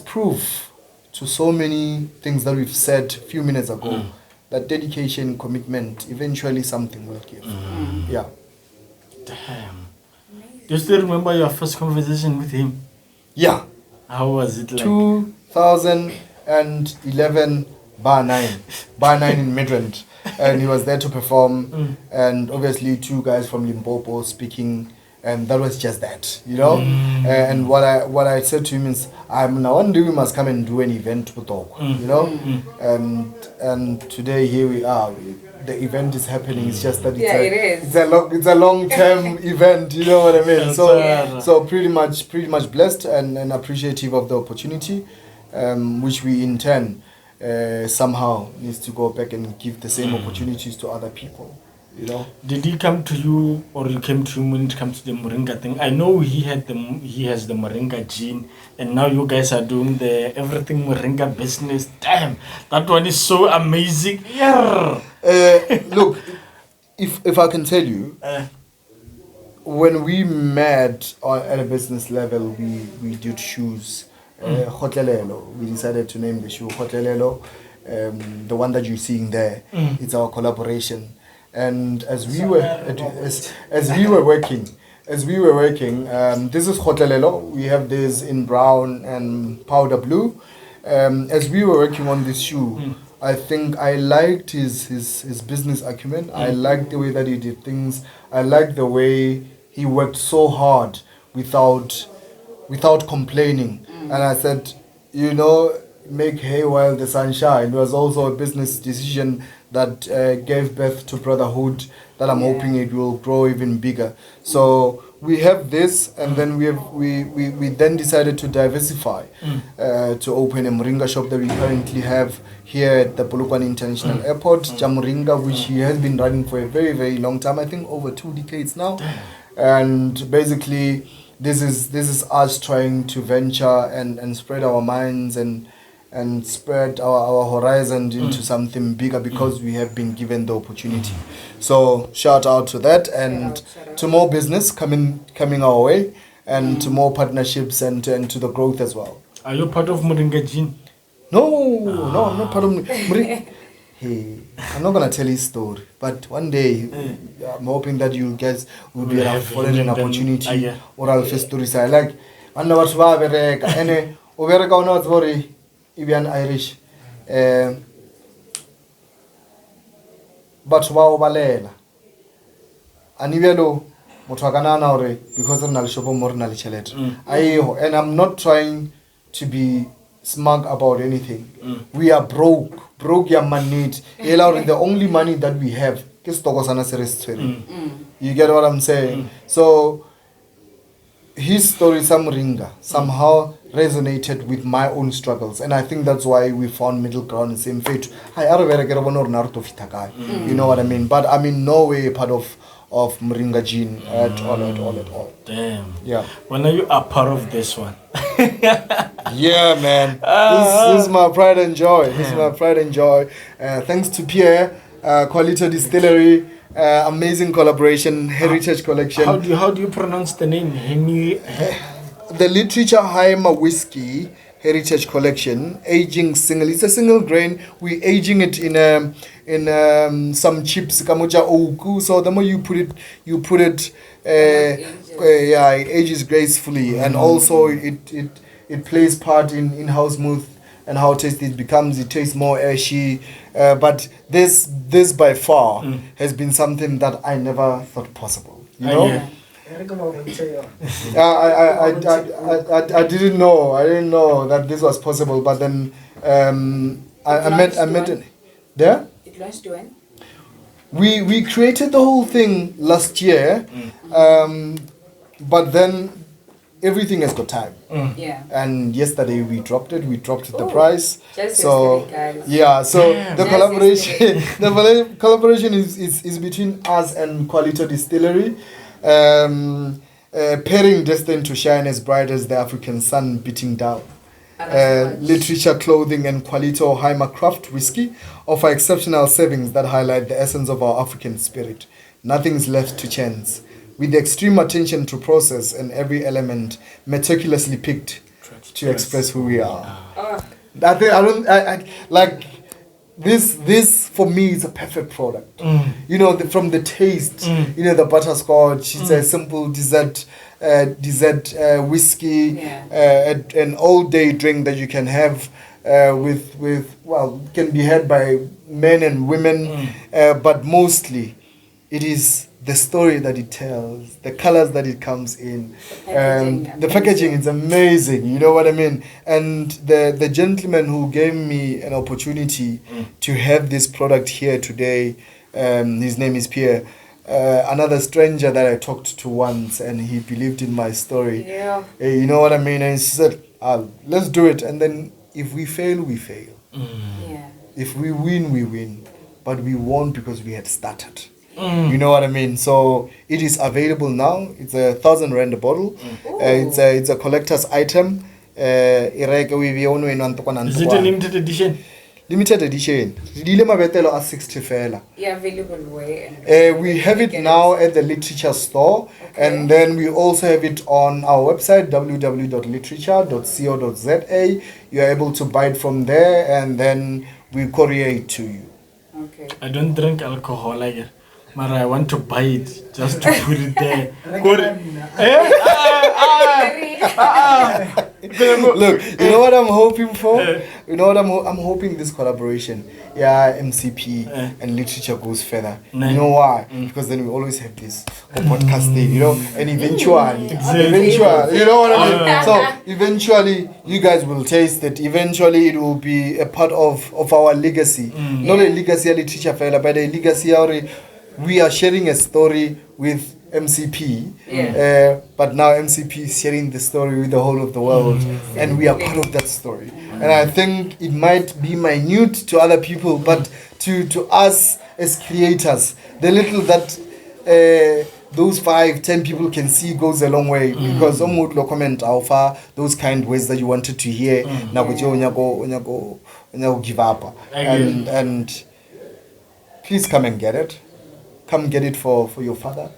[SPEAKER 2] proof to so many things that we've said a few minutes ago, that dedication, commitment, eventually something will give. Yeah.
[SPEAKER 1] Damn. Do you still remember your first conversation with him?
[SPEAKER 2] Yeah.
[SPEAKER 1] How was it like?
[SPEAKER 2] 2011, bar 9 in Midrand. And he was there to perform. And obviously 2 guys from Limpopo speaking. And that was just that, And what I said to him is, one day we must come and do an event to talk, And today here we are. The event is happening. It's just that it's a long-term event. You know what I mean? So pretty much blessed and appreciative of the opportunity, which we intend somehow needs to go back and give the same opportunities to other people.
[SPEAKER 1] Did he come to you, or you came to him when it comes to the Moringa thing? I know he has the Moringa gene, and now you guys are doing the everything Moringa business. Damn, that one is so amazing. Yeah.
[SPEAKER 2] Look, if I can tell you, when we met at a business level, we did shoes. Khotlelelo. We decided to name the shoe Khotlelelo. The one that you're seeing there, it's our collaboration. And as we were working, this is Khotlelelo. We have this in brown and powder blue. as we were working on this shoe, I think I liked his business acumen. I liked the way that he did things. I liked the way he worked so hard without complaining. And I said, make hay while the sun shines. It was also a business decision that gave birth to brotherhood that I'm hoping it will grow even bigger. So we have this, and then we then decided to diversify to open a Moringa shop that we currently have here at the Polokwane International Airport, Jamuringa, which he has been running for a very, very long time, I think over 2 decades now. And basically this is us trying to venture and spread our minds and spread our horizon into something bigger, because we have been given the opportunity. So shout out to that, and to more business coming our way, and to more partnerships, and to the growth as well.
[SPEAKER 1] Are you part of Moringa Gene?
[SPEAKER 2] No, I'm not part of Moringa. Hey, I'm not gonna tell his story, but one day I'm hoping that you guys will be afforded an opportunity or I'll face stories. I like and what Bereka and Ubereka not very even Irish. But wow balela. And even though because I'm not sure more and I'm not trying to be smug about anything. We are broke ya money. The only money that we have is you get what I'm saying? So his story somehow resonated with my own struggles, and I think that's why we found middle ground and same fate. You know what I mean? But I'm in no way part of Moringa Gene at all.
[SPEAKER 1] Damn.
[SPEAKER 2] Yeah.
[SPEAKER 1] When are you a part of this one?
[SPEAKER 2] Yeah, man. This is my pride and joy. Thanks to Pierre, Quality Distillery, amazing collaboration, Heritage Collection.
[SPEAKER 1] How do you pronounce the name?
[SPEAKER 2] The Literature Heimer Whiskey Heritage Collection, aging single. It's a single grain. We're aging it in some chips, kamoja oku. So the more you put it, it ages gracefully, and also it plays part in how smooth and how tasty it becomes. It tastes more ashy, but this by far has been something that I never thought possible. You know.
[SPEAKER 1] Yeah.
[SPEAKER 2] I didn't know that this was possible, but then I met it there.
[SPEAKER 3] It launched when?
[SPEAKER 2] We created the whole thing last year, but then everything has got time.
[SPEAKER 3] Yeah.
[SPEAKER 2] And yesterday we dropped it. We dropped the price.
[SPEAKER 3] Just
[SPEAKER 2] so
[SPEAKER 3] guys.
[SPEAKER 2] yeah. So the collaboration is between us and Quality Distillery. Pairing destined to shine as bright as the African sun beating down. Literature, clothing, and Quality Heimer craft whiskey offer exceptional servings that highlight the essence of our African spirit. Nothing's left to chance, with extreme attention to process and every element meticulously picked to express who we are. This for me is a perfect product. From the taste, the butterscotch, it's a simple dessert whiskey, an all-day drink that you can have can be had by men and women, but mostly it is the story that it tells, the colors that it comes in, the packaging is amazing. You know what I mean? And the gentleman who gave me an opportunity to have this product here today, his name is Pierre. Another stranger that I talked to once, and he believed in my story.
[SPEAKER 3] Yeah.
[SPEAKER 2] You know what I mean? And he said, let's do it. And then if we fail, we fail.
[SPEAKER 3] Yeah.
[SPEAKER 2] If we win, we win. But we won because we had started. You know what I mean? So it is available now. It's 1,000 rand a bottle. It's a collector's item. Is it
[SPEAKER 1] a limited edition?
[SPEAKER 2] Limited edition. Are 60 fela.
[SPEAKER 3] Yeah, available where?
[SPEAKER 2] We have it now at the Literature store, and then we also have it on our website www.literature.co.za. You are able to buy it from there, and then we courier it to you.
[SPEAKER 3] Okay.
[SPEAKER 1] I don't drink alcohol like Mara, I want to buy it just to put it there.
[SPEAKER 2] Look, you know what I'm hoping for? You know what I'm hoping this collaboration, MCP and literature goes further. You know why? Because then we always have this podcast thing, you know, and eventually, you know what I mean? So eventually, you guys will taste it. Eventually, it will be a part of our legacy. Not a legacy literature fella, but a legacy we are sharing a story with MCP, but now MCP is sharing the story with the whole of the world, and we are part of that story. And I think it might be minute to other people, but to us as creators, the little that those 5-10 people can see goes a long way, because some would comment alpha those kind words that you wanted to hear. Now give up, and please come and get it. Come get it for your father,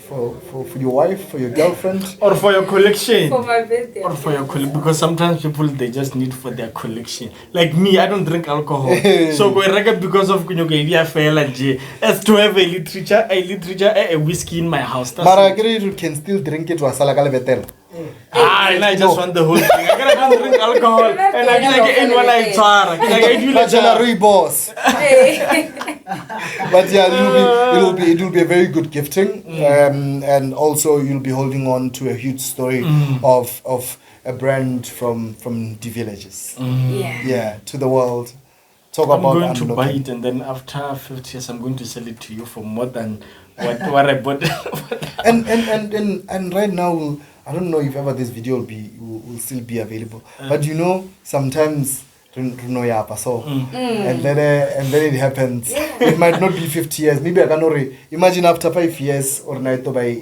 [SPEAKER 2] for your wife, for your girlfriend,
[SPEAKER 1] or for your collection,
[SPEAKER 3] for my birthday,
[SPEAKER 1] or for your collection. Because sometimes people, they just need for their collection. Like me, I don't drink alcohol, so go record because of as to have a literature, a whiskey in my house.
[SPEAKER 2] But you can still drink it.
[SPEAKER 1] And I just want the whole thing. I cannot drink alcohol, and I get in when I try.
[SPEAKER 2] Boss. But yeah, it will be a very good gifting, and also you'll be holding on to a huge story of a brand from the villages, to the world. I'm
[SPEAKER 1] going to buy it, and then after 50 years, I'm going to sell it to you for more than what I bought.
[SPEAKER 2] and right now, I don't know if ever this video will still be available, but you know, sometimes and then it happens. It might not be 50 years. Maybe I can imagine after 5 years or night by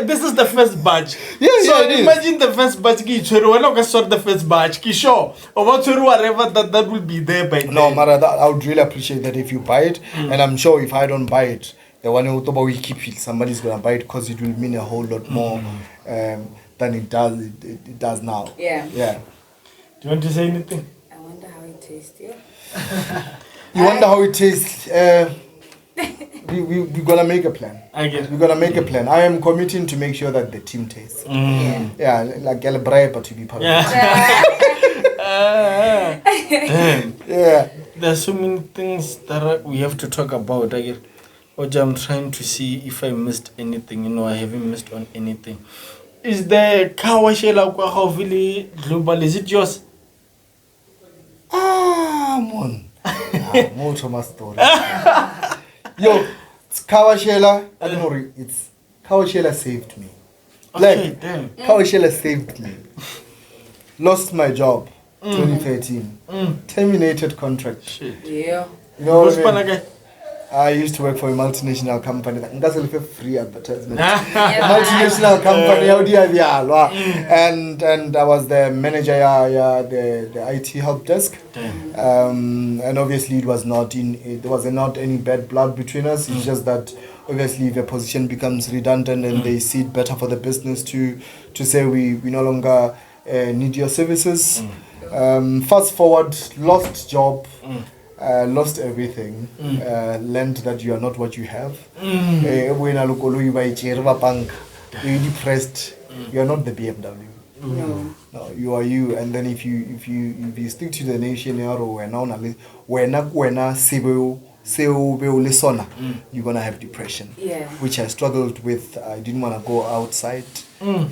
[SPEAKER 1] This is the first batch.
[SPEAKER 2] So
[SPEAKER 1] imagine the first batch. We're not going to sort the first batch. Sure. Or whatever that will be there by then.
[SPEAKER 2] No, Mara, I would really appreciate that if you buy it. And I'm sure if I don't buy it, the one who we keep it, somebody's going to buy it, because it will mean a whole lot more than it does now.
[SPEAKER 3] Yeah.
[SPEAKER 1] Do you want to say anything?
[SPEAKER 3] I wonder how it tastes.
[SPEAKER 2] You wonder how it tastes? We're gonna make a plan. We're gonna make a plan. I am committing to make sure that the team tastes. Like El Bribe to be part of it.
[SPEAKER 1] There's so many things that we have to talk about. I'm trying to see if I missed anything. I haven't missed on anything. Is the Carwash global? Is it yours?
[SPEAKER 2] More Thomas story. Yo, it's Kawashela. I don't know. It's Kawashela saved me. Kawashela saved me. Lost my job. 2013. Terminated contract.
[SPEAKER 1] Shit.
[SPEAKER 3] Yeah.
[SPEAKER 2] You know what I mean? I used to work for a multinational company. That's a free advertisement. Multinational company. And I was the manager, the IT help desk. And obviously it was not any bad blood between us. It's just that obviously if a position becomes redundant and they see it better for the business to say we no longer need your services. Fast forward, lost job. Lost everything, learned that you are not what you have. When I look you're depressed, you are not the BMW. No, you are you. And then if you stick to the nation, you're gonna have depression. Which I struggled with. I didn't want to go outside. And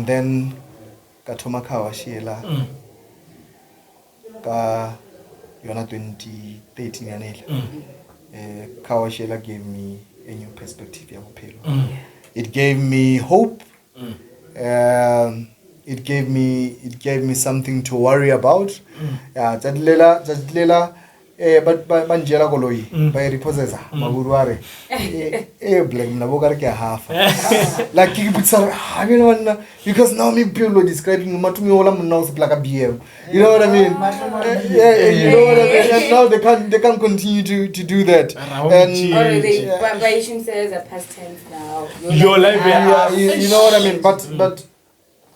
[SPEAKER 2] then Matome Rapholo. 2013 Carwash gave me a new perspective. It gave me hope. It gave me something to worry about. But banjela koloi by repossessor magurware black mnaboka ke half like because now me people are describing Matome ola mna like a BM, you know what I mean? You know what I mean? And now they can't continue to do that, and
[SPEAKER 3] you should say as a past tense now.
[SPEAKER 1] Your life,
[SPEAKER 2] you know what I mean? But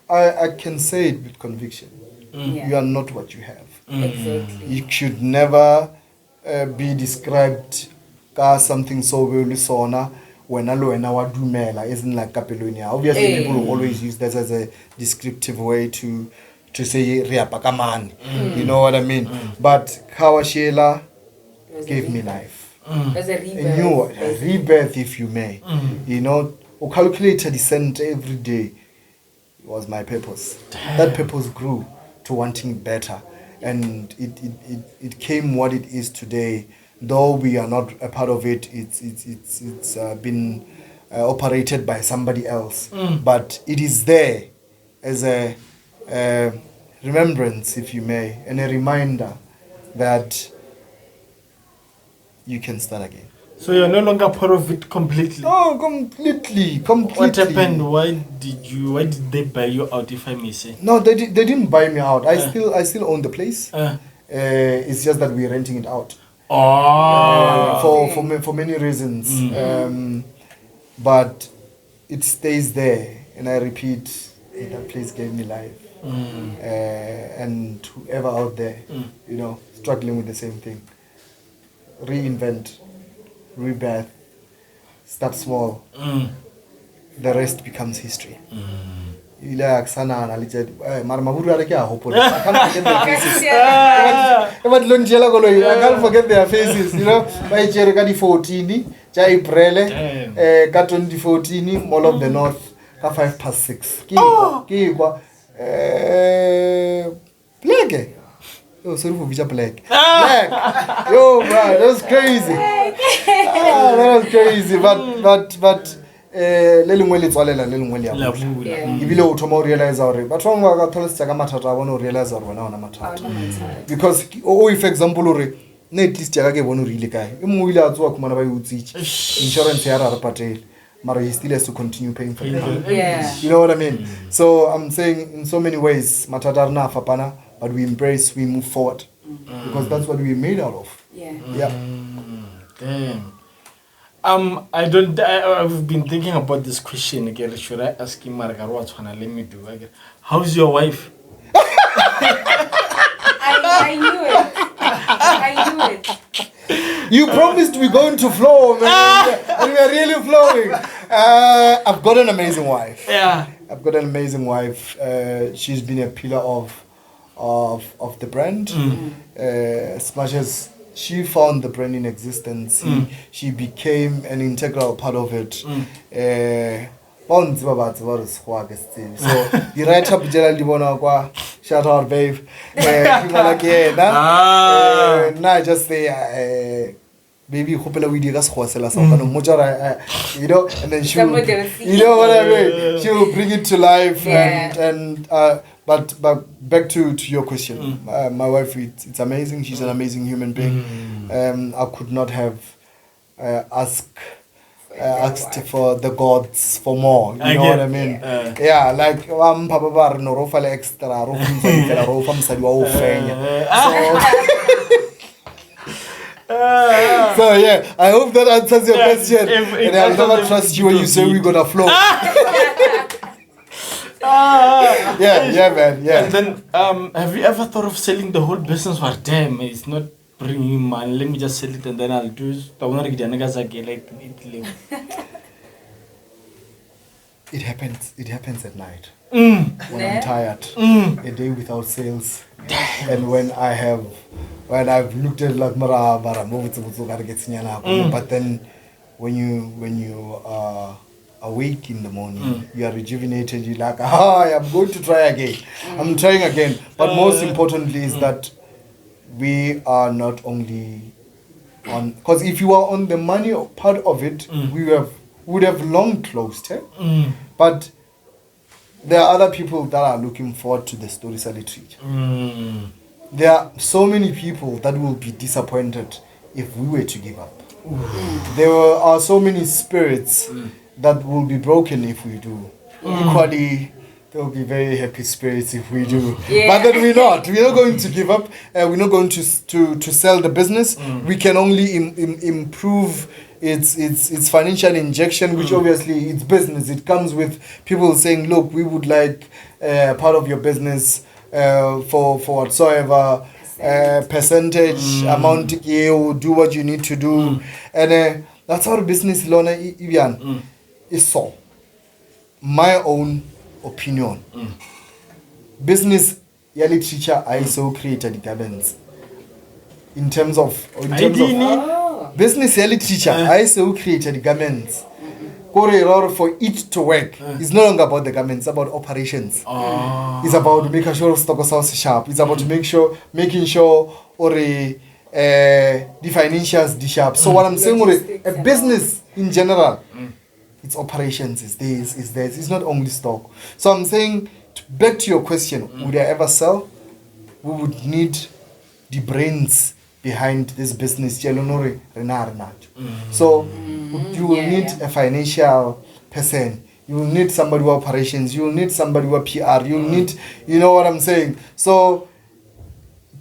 [SPEAKER 2] I can say it with conviction. You are not what you have.
[SPEAKER 3] Exactly.
[SPEAKER 2] You should never be described as something so well sona when wa dumela isn't like kapelonia. Obviously, people will always use that as a descriptive way to say riapakamani. You know what I mean? But Kawashela gave me life.
[SPEAKER 3] There's a
[SPEAKER 2] A rebirth, if you may. You know, or calculated descent every day was my purpose. That purpose grew to wanting better, and it came what it is today. Though we are not a part of it, it's been operated by somebody else, but it is there as a remembrance, if you may, and a reminder that you can start again.
[SPEAKER 1] So you're no longer part of it completely?
[SPEAKER 2] Oh, completely.
[SPEAKER 1] What happened? Why did they buy you out, if I may say?
[SPEAKER 2] No, they didn't buy me out. I still own the place. It's just that we're renting it out. For many reasons. But it stays there, and I repeat, that place gave me life. And whoever out there, you know, struggling with the same thing, reinvent, rebirth, start small. The rest becomes history. I can't forget their faces. You know, by 14, April, 2014, Mall of the North, 6:05. BlaQ. Oh, sorry for BlaQ. BlaQ. Yo, man, that was crazy. That was crazy. But because if example at least insurance but he still has to continue paying for it. You know what I mean? So I'm saying in so many ways, but we embrace, we move forward, because that's what we're made out of.
[SPEAKER 1] Damn. I've been thinking about this question again. Should I ask him, Margaret, what's gonna let me do again? How's your wife?
[SPEAKER 3] I knew it.
[SPEAKER 2] You promised we're going to flow, man. And we're really flowing. I've got an amazing wife. I've got an amazing wife. She's been a pillar of the brand. As much as she found the brand in existence, she became an integral part of it. So the right up generally shout out babe. Now just say baby hopefully we did us you know, and then she will, you know what I mean? She will bring it to life. But back to your question. My wife, it's amazing. She's an amazing human being. I could not have asked for the gods for more. You know what I mean? Like Papa Bar no rofale extra rofam So yeah, I hope that answers your question. And I'll never trust you when you say we're gonna flow. Yeah, man. Yeah.
[SPEAKER 1] And then, have you ever thought of selling the whole business? Or damn, it's not bringing money. Let me just sell it and then I'll do it.
[SPEAKER 2] It happens at night. When I'm tired. A day without sales. And when I've looked at like but then when you are awake in the morning, you are rejuvenated, you're like, I'm going to try again. I'm trying again. But most importantly is that we are not only on, because if you are on the money part of it, we would have long closed. But there are other people that are looking forward to the story retreat. There are so many people that will be disappointed if we were to give up. There are so many spirits that will be broken if we do. Equally, there will be very happy spirits if we do. But then we're not going to give up. We're not going to sell the business. We can only improve its financial injection, which obviously it's business. It comes with people saying, look, we would like part of your business. for whatsoever percentage amount, you do what you need to do. And that's how business loan is so. My own opinion. Business literature I so created the governance. In terms of business literature I so created the governance. For it to work, it's no longer about the government, it's about operations. It's about making sure stock is sharp. It's about making sure the financials is sharp. So what I'm saying, a business in general, it's operations, it's this, it's this. It's not only stock. So I'm saying, back to your question, would I ever sell? We would need the brains behind this business. So you will need a financial person. You will need somebody who operations. You will need somebody who PR. You will need, you know what I'm saying. So,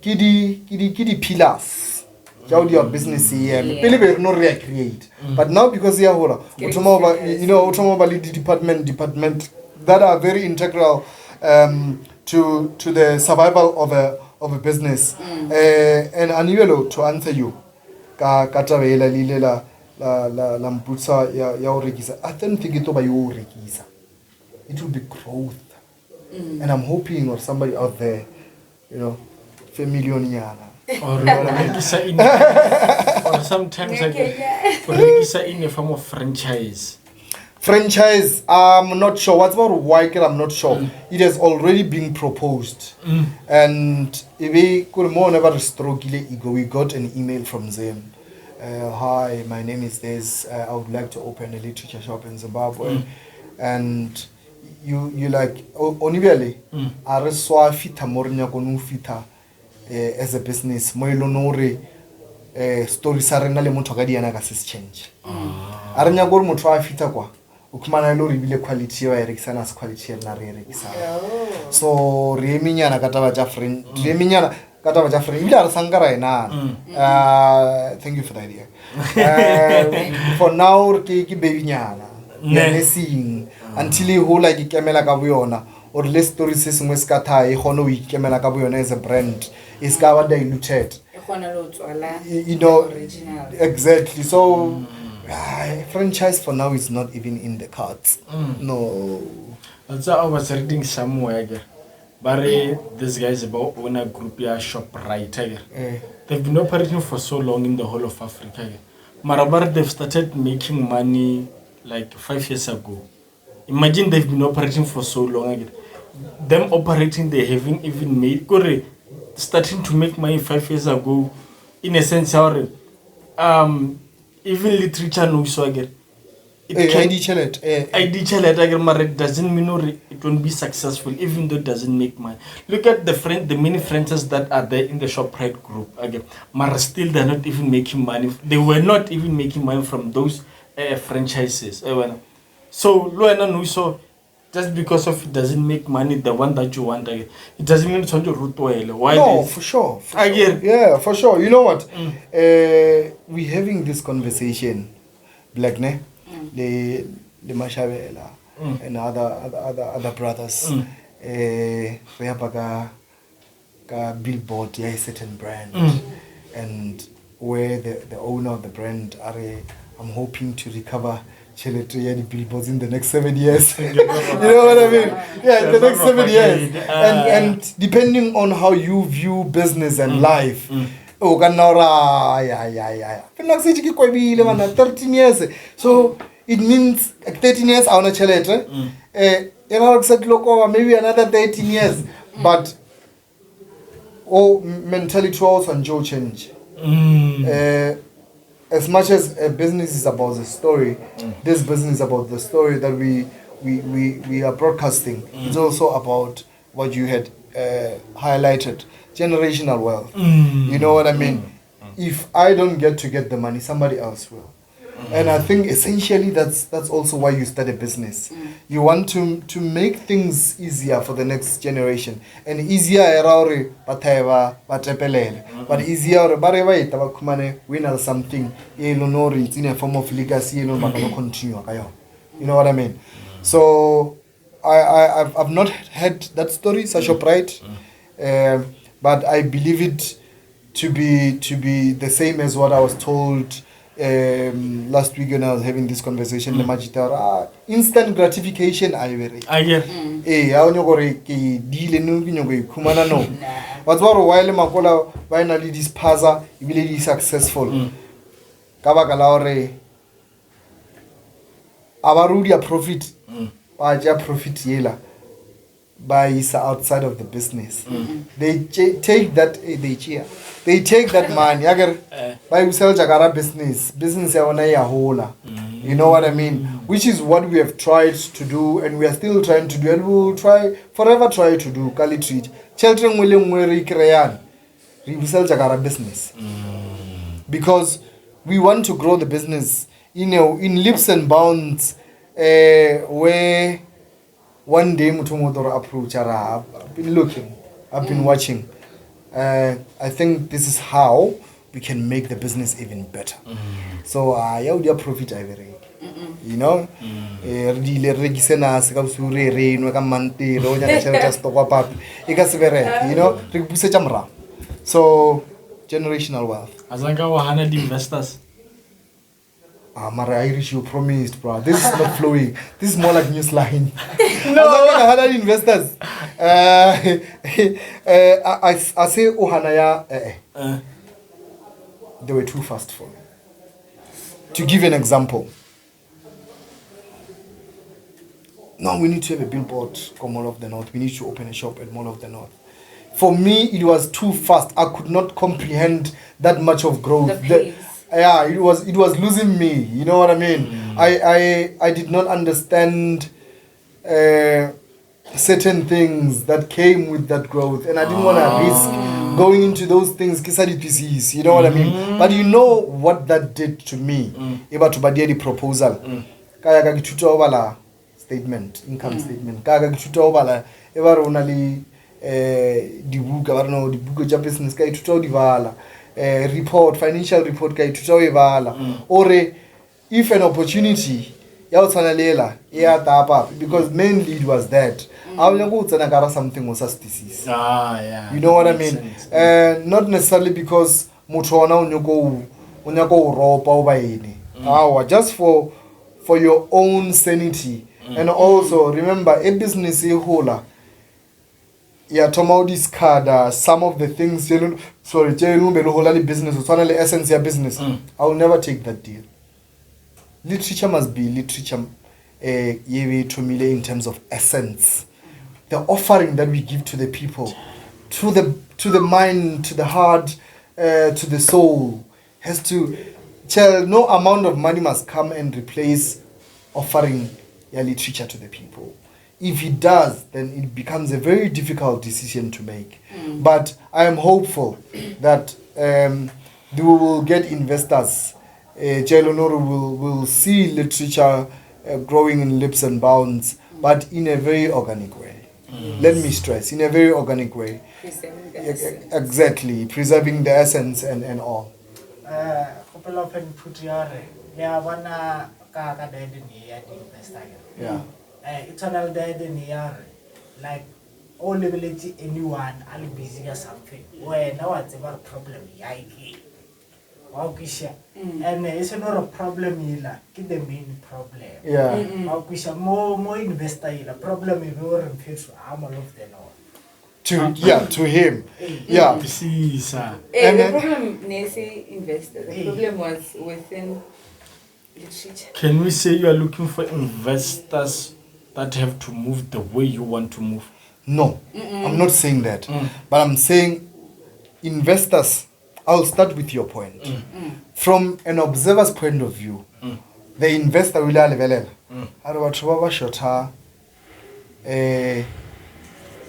[SPEAKER 2] kidi pillars. How do your business here? Believe no recreate. But now because you know, automobile department that are very integral to the survival of a business. And Anielo, to answer you, la mputsa ya urekisa. I don't think it will be urekisa. It will be growth. And I'm hoping or somebody out there, you know, $1 million.
[SPEAKER 1] Or sometimes urekisa in a form of franchise.
[SPEAKER 2] Franchise, I'm not sure. What's about Wyker? I'm not sure. It has already been proposed. And if we could more never stroke ego, we got an email from them. Hi, my name is this. I would like to open a literature shop in Zimbabwe. And you like onibele are so fita mornya konu fita as a business. Moilonore story sarena le motho ka diana ka se change. Arenya go motho a fita kwa. Ukumana lo ribile quality wa erekisana as quality na re erekisana. So re minyana kataba ja friend. Re minyana kataba ja friend. Ila sangara ina. Thank you for the idea. For now ke baby nyana. Nesing until you whole like ikemela ka buyona or less stories se sengwe se ka tha e gone o ikemela ka buyona as a brand is ka ba diluted. You know original. Exactly. So franchise for now is not even in the cards. No.
[SPEAKER 1] That's how I was reading somewhere. But this guy is about own a group shop right. They've been operating for so long in the whole of Africa. Marabar, they've started making money like 5 years ago. Imagine they've been operating for so long. Them operating, they haven't even made starting to make money 5 years ago. In a sense, even literature no so again. It doesn't mean it won't be successful, even though it doesn't make money. Look at the many friends that are there in the ShopRite group again. Mara still they're not even making money. They were not even making money from those franchises. So just because of it doesn't make money, the one that you want, it doesn't mean it's on your root well. Why?
[SPEAKER 2] No, for sure. Yeah, for sure. You know what? We're having this conversation, BlaQ, ne? The Mashabela and other brothers. We have a billboard, a certain brand, and where the owner of the brand are. I'm hoping to recover the billboards in the next 7 years. You know what I mean? Yeah, in the next 7 years. And depending on how you view business and life, 13 years. So it means 13 years on a challenge. Maybe another 13 years. But mentality also and Joe change. As much as a business is about the story, this business is about the story that we are broadcasting. It's also about what you had highlighted, generational wealth. You know what I mean? If I don't get the money, somebody else will. And I think essentially that's also why you start a business. You want to make things easier for the next generation. And easier but easier win something it's in a form of legacy continue. You know what I mean? So I've not heard that story, such a pride. But I believe it to be the same as what I was told last week when I was having this conversation. Instant gratification I
[SPEAKER 1] get.
[SPEAKER 2] No. But while makola finally this paza really successful. Kabakalaore abarudia profit baja profit yela by outside of the business. They take that they take that money agar by sell jagara business yaona ya hola. You know what I mean? Which is what we have tried to do and we are still trying to do and we will forever try to do. Kali treat children willing we create sell jagara business. Because we want to grow the business, in leaps and bounds, where one day Mutumodoro approach. I've been looking, I've been watching. I think this is how we can make the business even better. So, yeah, we profit every. You know, so generational wealth.
[SPEAKER 1] Azanga wahana the investors.
[SPEAKER 2] Mara Irish, you promised, bro. This is not flowing. This is more like news line. No, Azanga investors. I say Ohanaya. They were too fast for me. To give an example. Now we need to have a billboard for Mall of the North. We need to open a shop at Mall of the North. For me, it was too fast. I could not comprehend that much of growth. It was losing me. You know what I mean? I did not understand certain things that came with that growth, and I didn't want to risk going into those things. You know what I mean? But you know what that did to me. Eba to badia the proposal. Kaya kagituta obala statement, income statement. Kaya kagituta obala eba ronali. The book of business guy to tell the report, financial report guy to tell you or if an opportunity because mainly it was that I will something was disease. You know what I mean? Not necessarily because mutona unyako ropa over just for your own sanity. And also remember a business hola. Yeah, Tomaudis card, some of the things, business, or essence of business. I will never take that deal. Literature must be literature in terms of essence. The offering that we give to the people, to the mind, to the heart, to the soul, has to, no amount of money must come and replace offering your literature to the people. If it does, then it becomes a very difficult decision to make. But I am hopeful that we will get investors. Jailonoro will see literature growing in leaps and bounds, but in a very organic way. Let me stress, in a very organic way.
[SPEAKER 3] Preserving the essence.
[SPEAKER 2] Exactly, preserving the essence and all. Yeah.
[SPEAKER 4] Eternal dead in the year, like all ability anyone, I'll be busy or something. Where now it's about problem, and it's not a problem either. Get the main problem.
[SPEAKER 2] Yeah.
[SPEAKER 4] More investor a problem if you were to armor of the North.
[SPEAKER 2] To him. Yeah.
[SPEAKER 3] The problem, Nancy investor. The problem was within literature.
[SPEAKER 1] Can we say you are looking for investors that have to move the way you want to move?
[SPEAKER 2] No, I'm not saying that. But I'm saying investors, I'll start with your point. From an observer's point of view, the investor will have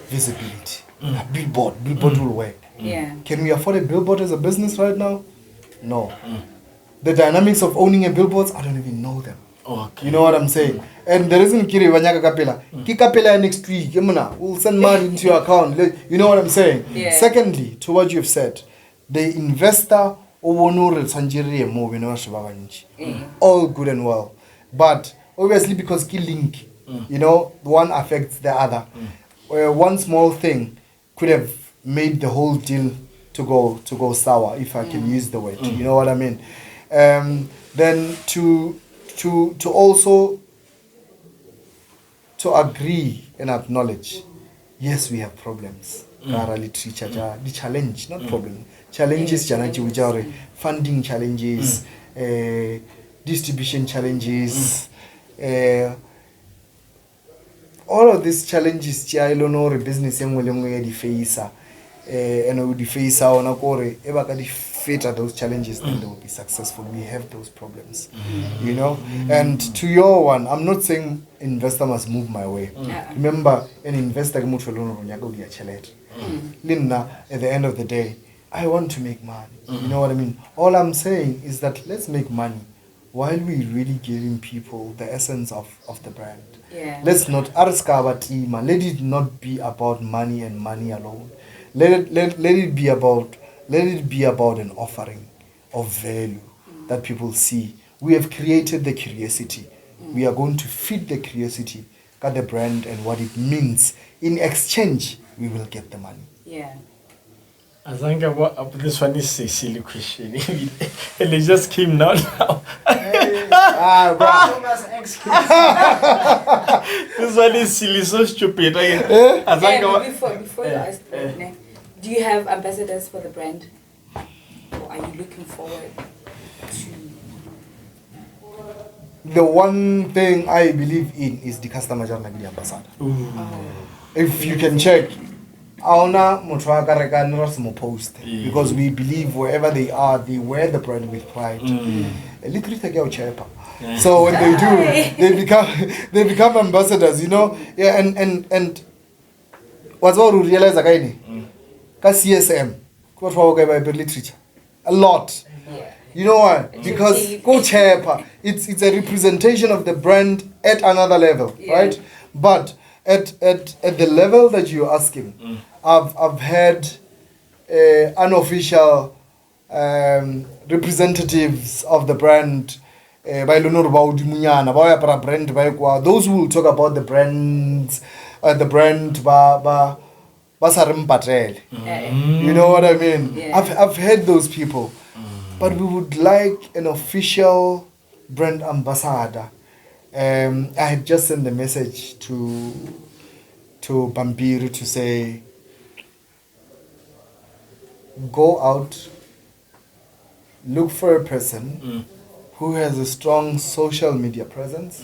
[SPEAKER 2] visibility. A billboard will work. Can we afford a billboard as a business right now? No. The dynamics of owning a billboard, I don't even know them.
[SPEAKER 1] Okay.
[SPEAKER 2] You know what I'm saying? And there isn't Kiri Wanyaka Kapela. Kapela next week, we'll send money into your account. You know what I'm saying? Secondly, to what you've said, the investor all good and well. But obviously because key link, one affects the other. One small thing could have made the whole deal to go sour, if I can use the word. You know what I mean? Then to also to agree and acknowledge, yes, we have problems. Literature, the challenge, not problem. Challenges, funding challenges, distribution challenges, all of these challenges, business face, and we face on a core, fit at those challenges, then they will be successful. We have those problems, you know. And to your one, I'm not saying investor must move my way. Remember, an investor Linda, at the end of the day, I want to make money. You know what I mean? All I'm saying is that let's make money while we really giving people the essence of the brand. Let's not let it not be about money and money alone. Let it be about an offering of value that people see. We have created the curiosity. We are going to feed the curiosity, got the brand and what it means. In exchange, we will get the money.
[SPEAKER 1] I think this one is a silly question. And it just came now. This one is silly, so stupid.
[SPEAKER 3] Before you ask, do you have ambassadors for the brand? Or are you looking forward to?
[SPEAKER 2] The one thing I believe in is the customer journey ambassador. If you can check, because we believe wherever they are, they wear the brand with pride. So when they do, they become ambassadors, you know. Yeah, and what's all we realize again? CSM, literature, a lot. You know why? Because it's a representation of the brand at another level, right? But at the level that you're asking, I've had unofficial representatives of the brand. Those who will talk about the brands, the brand. You know what I mean? I've heard those people, but we would like an official brand ambassador. I had just sent a message to Pamber to say, go out, look for a person who has a strong social media presence,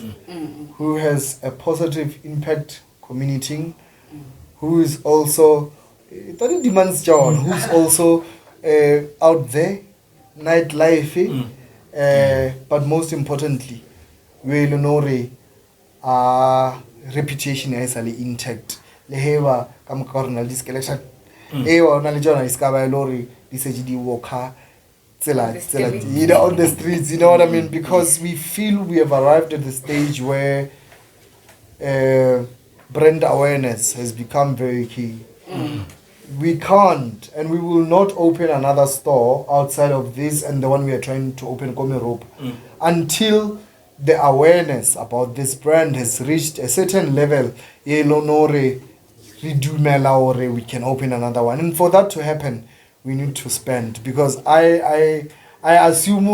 [SPEAKER 2] who has a positive impact communicating, who is also who's also out there, nightlife, but most importantly, we know reputation is intact. Lehewa kama corona discollection. Ewa unalijona iskaba lori disejidi walker on the streets, you know what I mean? Because we feel we have arrived at the stage where brand awareness has become very key. We can't and we will not open another store outside of this and the one we are trying to open Komerope until the awareness about this brand has reached a certain level. We can open another one, and for that to happen we need to spend, because I assume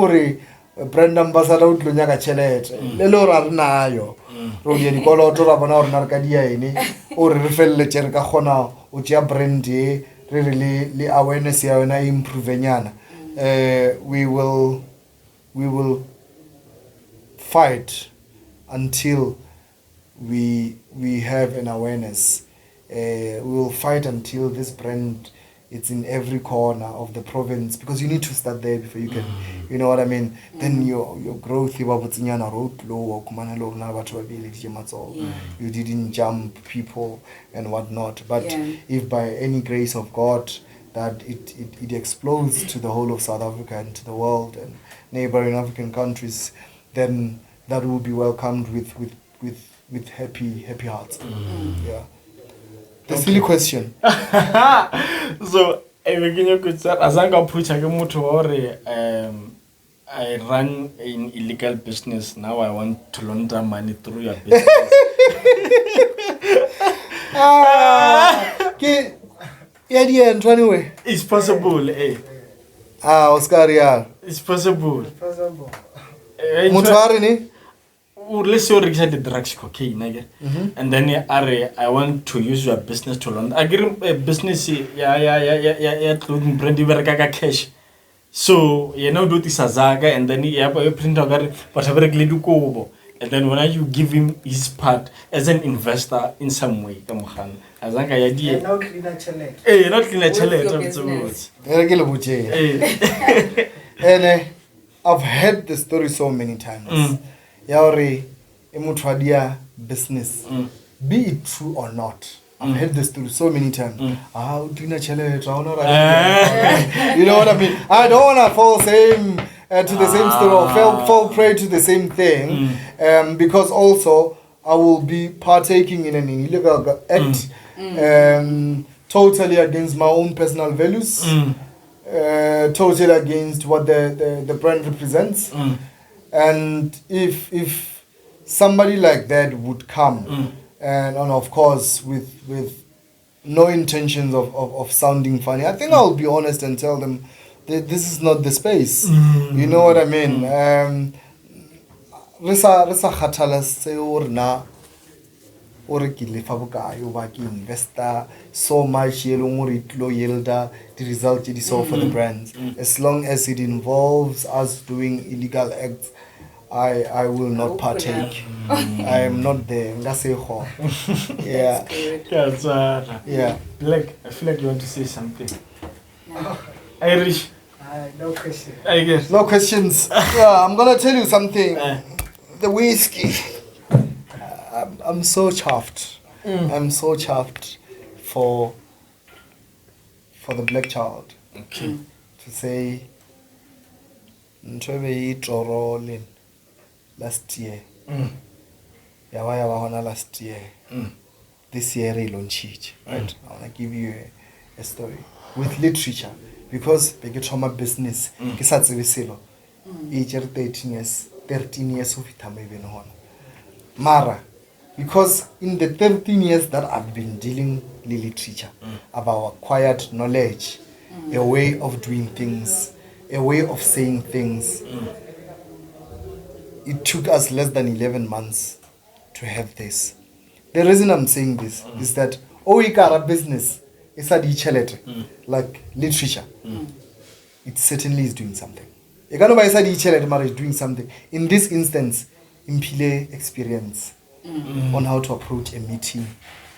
[SPEAKER 2] brand ambassador utlonyaka chelete lelo ra rinayo ro di dikolo to ra bona hore na re ka dia ene o re felle tshere ka khona o tsia brand e re le awareness ya yona improve nyana. We will fight until we have an awareness. We will fight until this brand it's in every corner of the province, because you need to start there before you can, you know what I mean? Then your growth, you didn't jump people and whatnot. But if by any grace of God that it explodes to the whole of South Africa and to the world and neighboring African countries, then that will be welcomed with happy hearts. Yeah. The silly question.
[SPEAKER 1] So, I run an illegal business. Now I want to launder money through your business.
[SPEAKER 2] Yeah, anyway.
[SPEAKER 1] It's possible, eh?
[SPEAKER 2] Oscar, yeah.
[SPEAKER 1] It's possible.
[SPEAKER 4] Possible.
[SPEAKER 2] Mutwari ni?
[SPEAKER 1] Let's say you the drugs, cocaine, and then I want to use your business to learn. I get a business, yeah, clothing brand, you cash. So, you know, do this azaga, and then you have a print of whatever do go. And then when you give him his part as an investor in some way, come on. As an idea.
[SPEAKER 4] You're not clean a challenge.
[SPEAKER 1] Hey, you're not clean a challenge.
[SPEAKER 2] And I've heard the story so many times. Yauri, emutwadia business. Be it true or not. I've heard the story so many times. Clean a challenge. You know what I mean? I don't want to fall to the same story or fall prey to the same thing, because also I will be partaking in an illegal act, totally against my own personal values, totally against what the brand represents. And if somebody like that would come, and of course with no intentions of sounding funny, I think I'll be honest and tell them, this is not the space. You know what I mean? Resa khathala se orna ore ke lefa bokae ba ke investor so much yelda the result it is so for the brands. As long as it involves us doing illegal acts, I will not partake. I am not there. Yeah. Yeah.
[SPEAKER 1] BlaQ, I feel like you want to say something. Irish.
[SPEAKER 4] No question.
[SPEAKER 1] I guess.
[SPEAKER 2] No questions. Yeah, I'm gonna tell you something. The whiskey. I'm so chuffed. I'm so chuffed for the black child.
[SPEAKER 1] Okay.
[SPEAKER 2] To say Ntwebe last year. Yawa last year. This year I launched. Right? I wanna give you a story with literature. Because my business, age 13 years of time even on. Mara, because in the 13 years that I've been dealing with literature, I've acquired knowledge, a way of doing things, a way of saying things. It took us less than 11 months to have this. The reason I'm saying this is that Oikara business, it's a like literature. It certainly is doing something. Is doing something. In this instance, Impile experience on how to approach a meeting.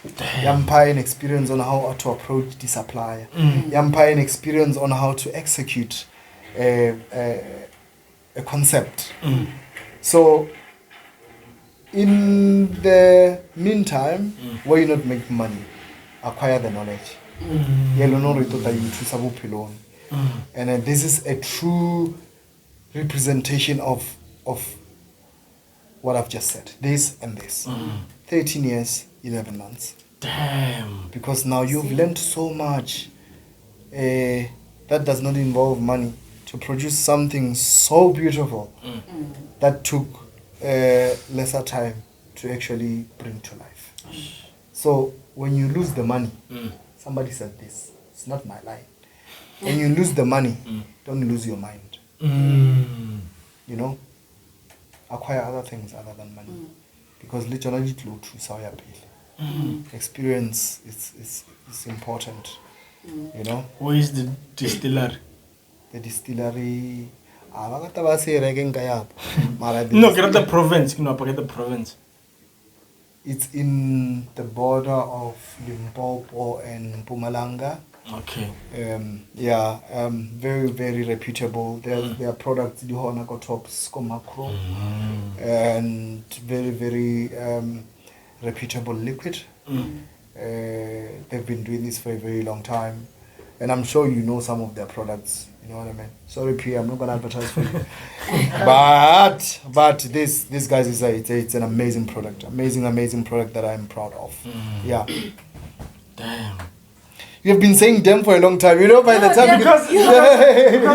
[SPEAKER 2] Yampire an experience on how to approach the supplier. Yampire an experience on how to execute a concept. So, in the meantime, where you're not making money, acquire the knowledge. And this is a true representation of what I've just said. This and this. 13 years, 11 months.
[SPEAKER 1] Damn.
[SPEAKER 2] Because now you've learned so much that does not involve money to produce something so beautiful that took lesser time to actually bring to life. So when you lose the money, somebody said this, it's not my line. When you lose the money, don't lose your mind. You know, acquire other things other than money. Because literally experience is important. You know.
[SPEAKER 1] Where is the distillery?
[SPEAKER 2] The distillery.
[SPEAKER 1] No, get the province. No, forget the province.
[SPEAKER 2] It's in the border of Limpopo and Mpumalanga.
[SPEAKER 1] Okay.
[SPEAKER 2] Very, very reputable. Their products, the Nakkos Carwash, and very, very reputable liquid. They've been doing this for a very long time, and I'm sure you know some of their products. You know what I mean? Sorry, P, I'm not gonna advertise for you. but this guys it's an amazing product, amazing product that I'm proud of. Yeah.
[SPEAKER 1] Damn.
[SPEAKER 2] You've been saying damn for a long time. You know, by the time
[SPEAKER 1] because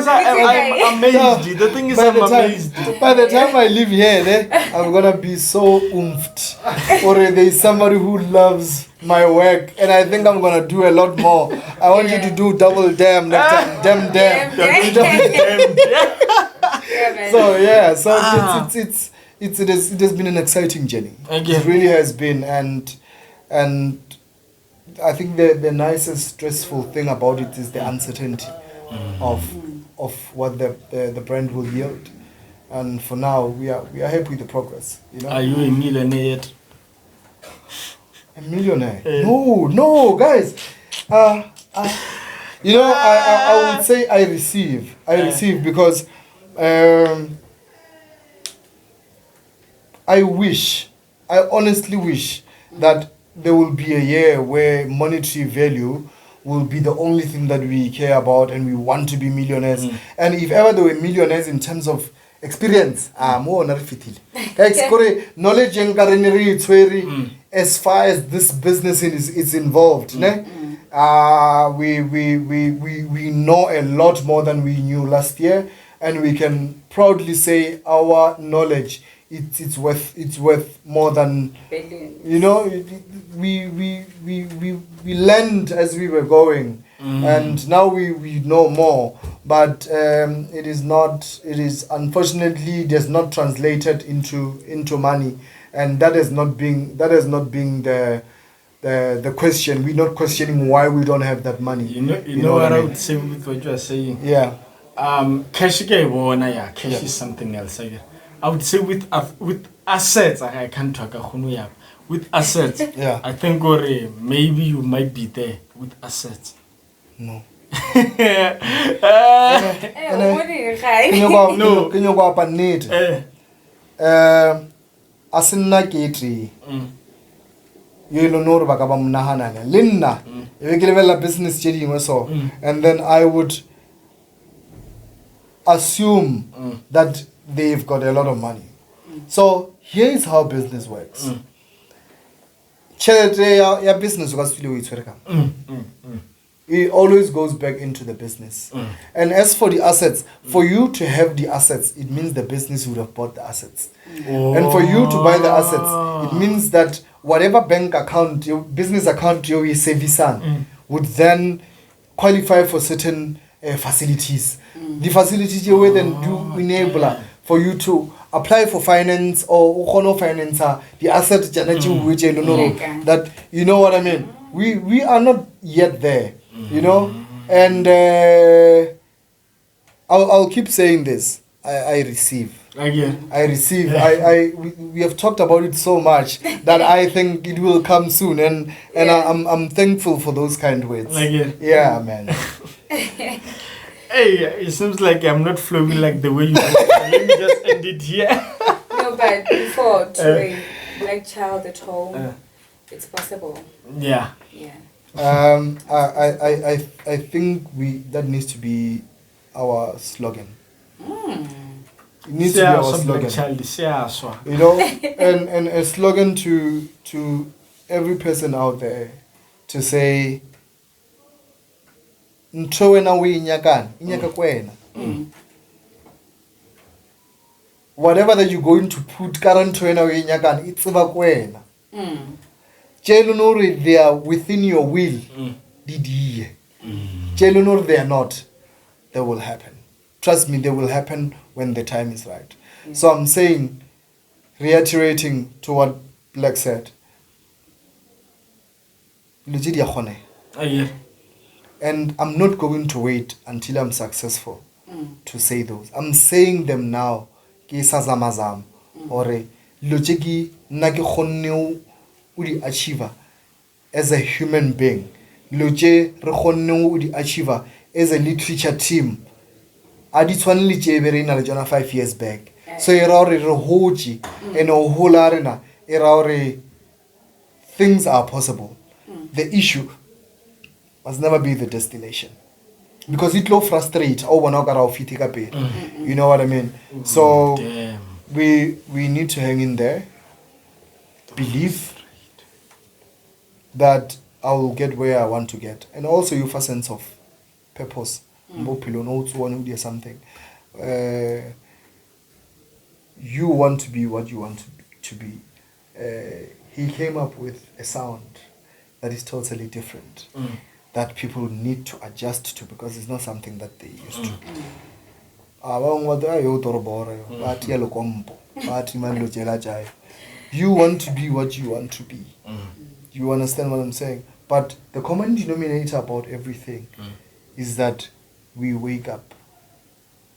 [SPEAKER 1] I'm amazed. The thing is, I'm amazed.
[SPEAKER 2] By the time I leave here, I'm gonna be so oomphed. Or there's somebody who loves my work, and I think I'm gonna do a lot more. I want you to do double damn next time. Damn. So it has been an exciting journey. It really has been, and I think the nicest stressful thing about it is the uncertainty of what the brand will yield. And for now, we are happy with the progress. You know?
[SPEAKER 1] Are you a millionaire yet?
[SPEAKER 2] A millionaire? No, guys. You know, I would say I receive because I honestly wish that there will be a year where monetary value will be the only thing that we care about and we want to be millionaires. And if ever there were millionaires in terms of experience, more knowledge as far as this business is involved. We know a lot more than we knew last year, and we can proudly say our knowledge it's worth more than
[SPEAKER 3] billions.
[SPEAKER 2] You know, we learned as we were going, and now we know more. But it is unfortunately does not translated into money, and that has not been the question. We're not questioning why we don't have that money.
[SPEAKER 1] You know what I would say with what you are saying?
[SPEAKER 2] Yeah.
[SPEAKER 1] Cash is something else. I would say with assets, I can't talk with assets.
[SPEAKER 2] Yeah.
[SPEAKER 1] I think maybe you might be there with assets.
[SPEAKER 2] No. Asinna ketri you know ba ka ba mnahana le nna e ke lebella business tse dingwe so and then I would assume that they've got a lot of money. So here is how business works. Your business it always goes back into the business. And as for the assets, for you to have the assets, it means the business would have bought the assets. And for you to buy the assets, it means that whatever bank account, your business account you service would then qualify for certain facilities. The facilities you will then do enabler for you to apply for finance or finance the assets that you know what I mean. We are not yet there, you know, and I'll keep saying this. I receive.
[SPEAKER 1] Again.
[SPEAKER 2] I receive. We have talked about it so much that I think it will come soon, and I'm thankful for those kind words.
[SPEAKER 1] Again.
[SPEAKER 2] Yeah, man.
[SPEAKER 1] Hey, it seems like I'm not flowing like the way you want. Let me just end it here.
[SPEAKER 3] No, but before to a black child at home, it's possible.
[SPEAKER 1] Yeah.
[SPEAKER 3] Yeah.
[SPEAKER 2] I think that needs to be our slogan. It needs to be our slogan. You know, and a slogan to every person out there to say whatever that you're going to put current it's about kwena. They are within your will. They are not. They will happen. Trust me, they will happen when the time is right. So I'm saying, reiterating to what BlaQ said. And I'm not going to wait until I'm successful to say those. I'm saying them now. Or achiever as a human being. Achiever as a literature team. I did one literature in 5 years back. So things are possible. The issue must never be the destination, because it will frustrate. You know what I mean? So we need to hang in there. Believe that I will get where I want to get. And also you have a sense of purpose. Something. You want to be what you want to be. He came up with a sound that is totally different, that people need to adjust to because it's not something that they used to. You want to be what you want to be. You understand what I'm saying? But the common denominator about everything is that we wake up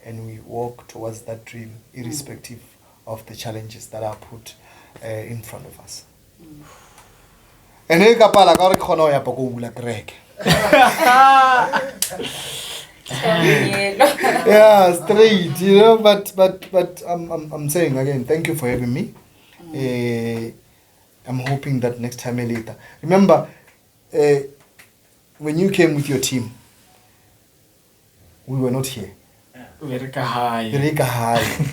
[SPEAKER 2] and we walk towards that dream, irrespective of the challenges that are put in front of us. And yeah, straight, you know. But I'm saying again, thank you for having me. I'm hoping that next time later. Remember, when you came with your team, we were not here.
[SPEAKER 1] Verika high.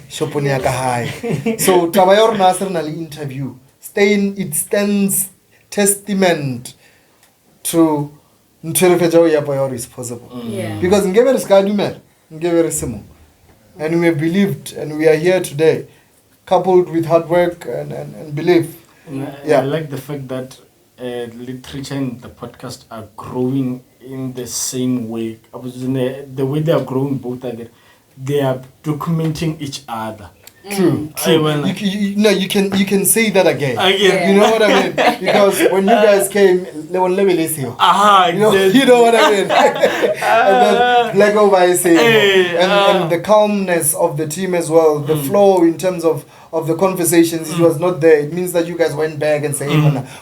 [SPEAKER 2] Shoponiaka high. So Tabayor National interview, it stands testament to Nterefejo Yapayor is possible. Because Ngever is Kadumer, Ngever is Simo. And we have believed, and we are here today, coupled with hard work and belief.
[SPEAKER 1] I like the fact that literature and the podcast are growing in the same way. The way they are growing, both they are documenting each other.
[SPEAKER 2] True. You can say that again. You know what I mean? Because when you guys came, you know what I mean? And then BlaQ is saying, and the calmness of the team as well, the flow in terms of the conversations, it was not there. It means that you guys went back and said,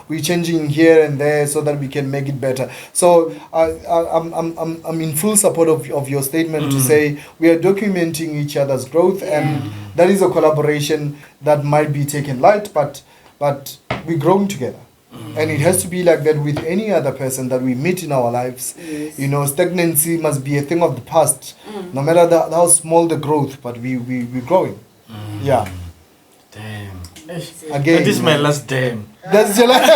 [SPEAKER 2] we're changing here and there so that we can make it better. So I'm in full support of your statement to say we are documenting each other's growth, and that is a collaboration that might be taken light, but we're growing together. And it has to be like that with any other person that we meet in our lives. You know, stagnancy must be a thing of the past, no matter how small the growth, but we're growing. Yeah.
[SPEAKER 1] Damn.
[SPEAKER 2] Again,
[SPEAKER 1] that is my last damn.
[SPEAKER 2] That's your last.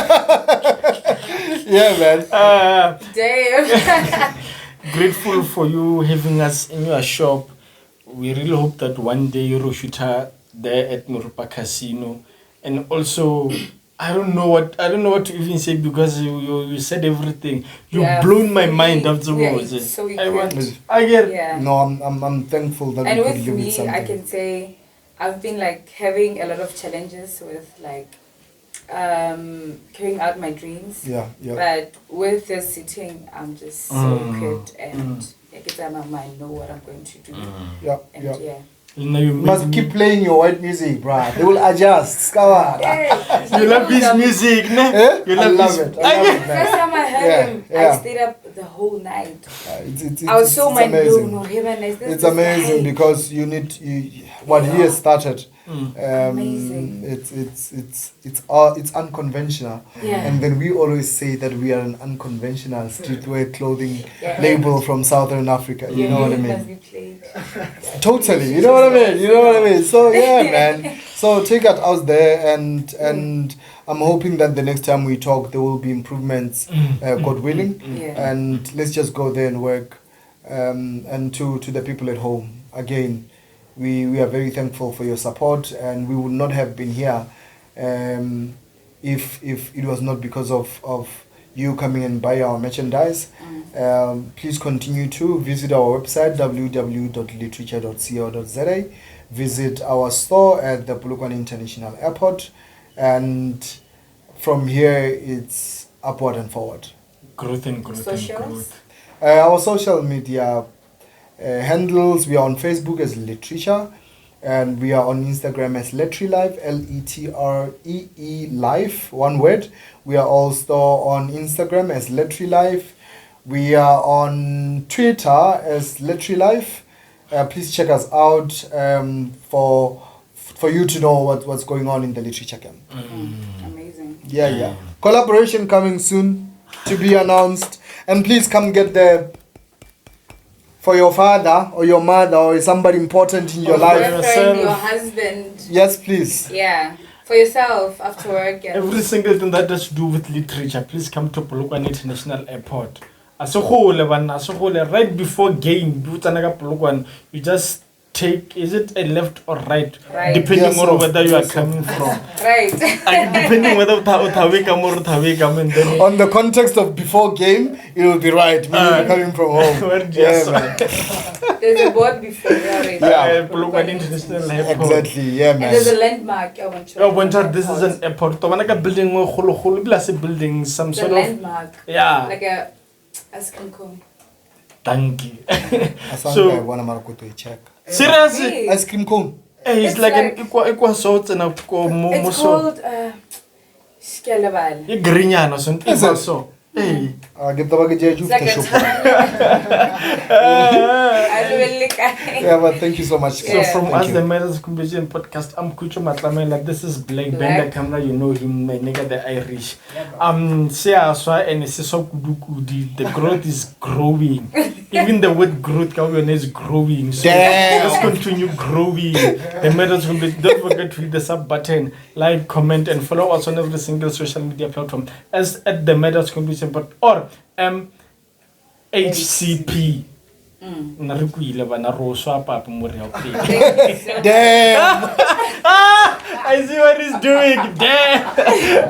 [SPEAKER 2] Yeah, man.
[SPEAKER 3] Damn.
[SPEAKER 1] Grateful for you having us in your shop. We really hope that one day you'll shoot her there at Murupa Casino. And also, I don't know what to even say because you said everything. You've blown my mind afterwards.
[SPEAKER 3] Yeah, so
[SPEAKER 2] No, I'm thankful that
[SPEAKER 3] and
[SPEAKER 2] we could
[SPEAKER 3] with
[SPEAKER 2] live
[SPEAKER 3] me,
[SPEAKER 2] with something.
[SPEAKER 3] I can say I've been like having a lot of challenges with like carrying out my dreams.
[SPEAKER 2] Yeah.
[SPEAKER 3] But with this sitting, I'm just so good and I know what I'm going to do.
[SPEAKER 2] You must keep playing your white music, bruh. They will adjust.
[SPEAKER 1] You love this music, ne?
[SPEAKER 2] You love it.
[SPEAKER 3] First time I heard him, I stayed up the whole night. I was so mind blown.
[SPEAKER 2] It's amazing because you need what he has started.
[SPEAKER 3] Amazing.
[SPEAKER 2] It's unconventional, and then we always say that we are an unconventional streetwear clothing label from Southern Africa. You know what I mean? Totally. You know what I mean? So yeah, man. So take that out there, and I'm hoping that the next time we talk, there will be improvements, God willing. And let's just go there and work. And to the people at home, again, we are very thankful for your support, and we would not have been here if it was not because of you coming and buy our merchandise. Please continue to visit our website www.literature.co.za. Visit our store at the Polokwane International Airport, and from here it's upward and forward.
[SPEAKER 1] Growth.
[SPEAKER 2] Our social media handles: we are on Facebook as Literature, and we are on Instagram as LetriLife, LETREE Life, one word. We are also on Instagram as LetriLife. We are on Twitter as LetriLife. Please check us out for you to know what's going on in the literature camp.
[SPEAKER 3] Amazing.
[SPEAKER 2] Yeah. Collaboration coming soon to be announced, and please come get there. For your father or your mother or somebody important in your life.
[SPEAKER 3] Your friend, your husband.
[SPEAKER 2] Yes, please.
[SPEAKER 3] Yeah. For yourself after work. Yeah.
[SPEAKER 1] Every single thing that has to do with literature, please come to Polokwane International Airport. Right before game, you just take, is it a left or right? Depending on whether you are coming from.
[SPEAKER 3] Right.
[SPEAKER 1] Depending whether
[SPEAKER 2] on the context of before game, it will be right. Meaning coming from home.
[SPEAKER 1] Man.
[SPEAKER 3] There's a board before.
[SPEAKER 1] Polokwane International Airport.
[SPEAKER 2] Exactly. Yeah, man.
[SPEAKER 3] And there's a landmark.
[SPEAKER 1] This is an airport. Building building some sort of
[SPEAKER 3] landmark.
[SPEAKER 1] Yeah.
[SPEAKER 3] Like a ice cream cone.
[SPEAKER 1] Thank you.
[SPEAKER 2] So I want to go to check.
[SPEAKER 1] Seriously?
[SPEAKER 2] Ice cream cone.
[SPEAKER 1] Hey, it's like an equal salt and a
[SPEAKER 3] It's called Skelebal.
[SPEAKER 1] a grignano, something so. Hey.
[SPEAKER 2] Get the baggage.
[SPEAKER 3] It's like a
[SPEAKER 2] Yeah, but thank you so much.
[SPEAKER 1] So from us, the Madhouse Compilation Podcast, I'm Khutšo Matlamela. This is BlaQ. Behind the camera, you know him, my nigga, the Irish. And the growth is growing. Even the word growth is growing. So let's continue growing. The Madhouse Compilation. Don't forget to hit the sub button, like, comment, and follow us on every single social media platform as at the Madhouse Compilation or HCP.
[SPEAKER 2] Damn.
[SPEAKER 1] I see what he's doing. Damn.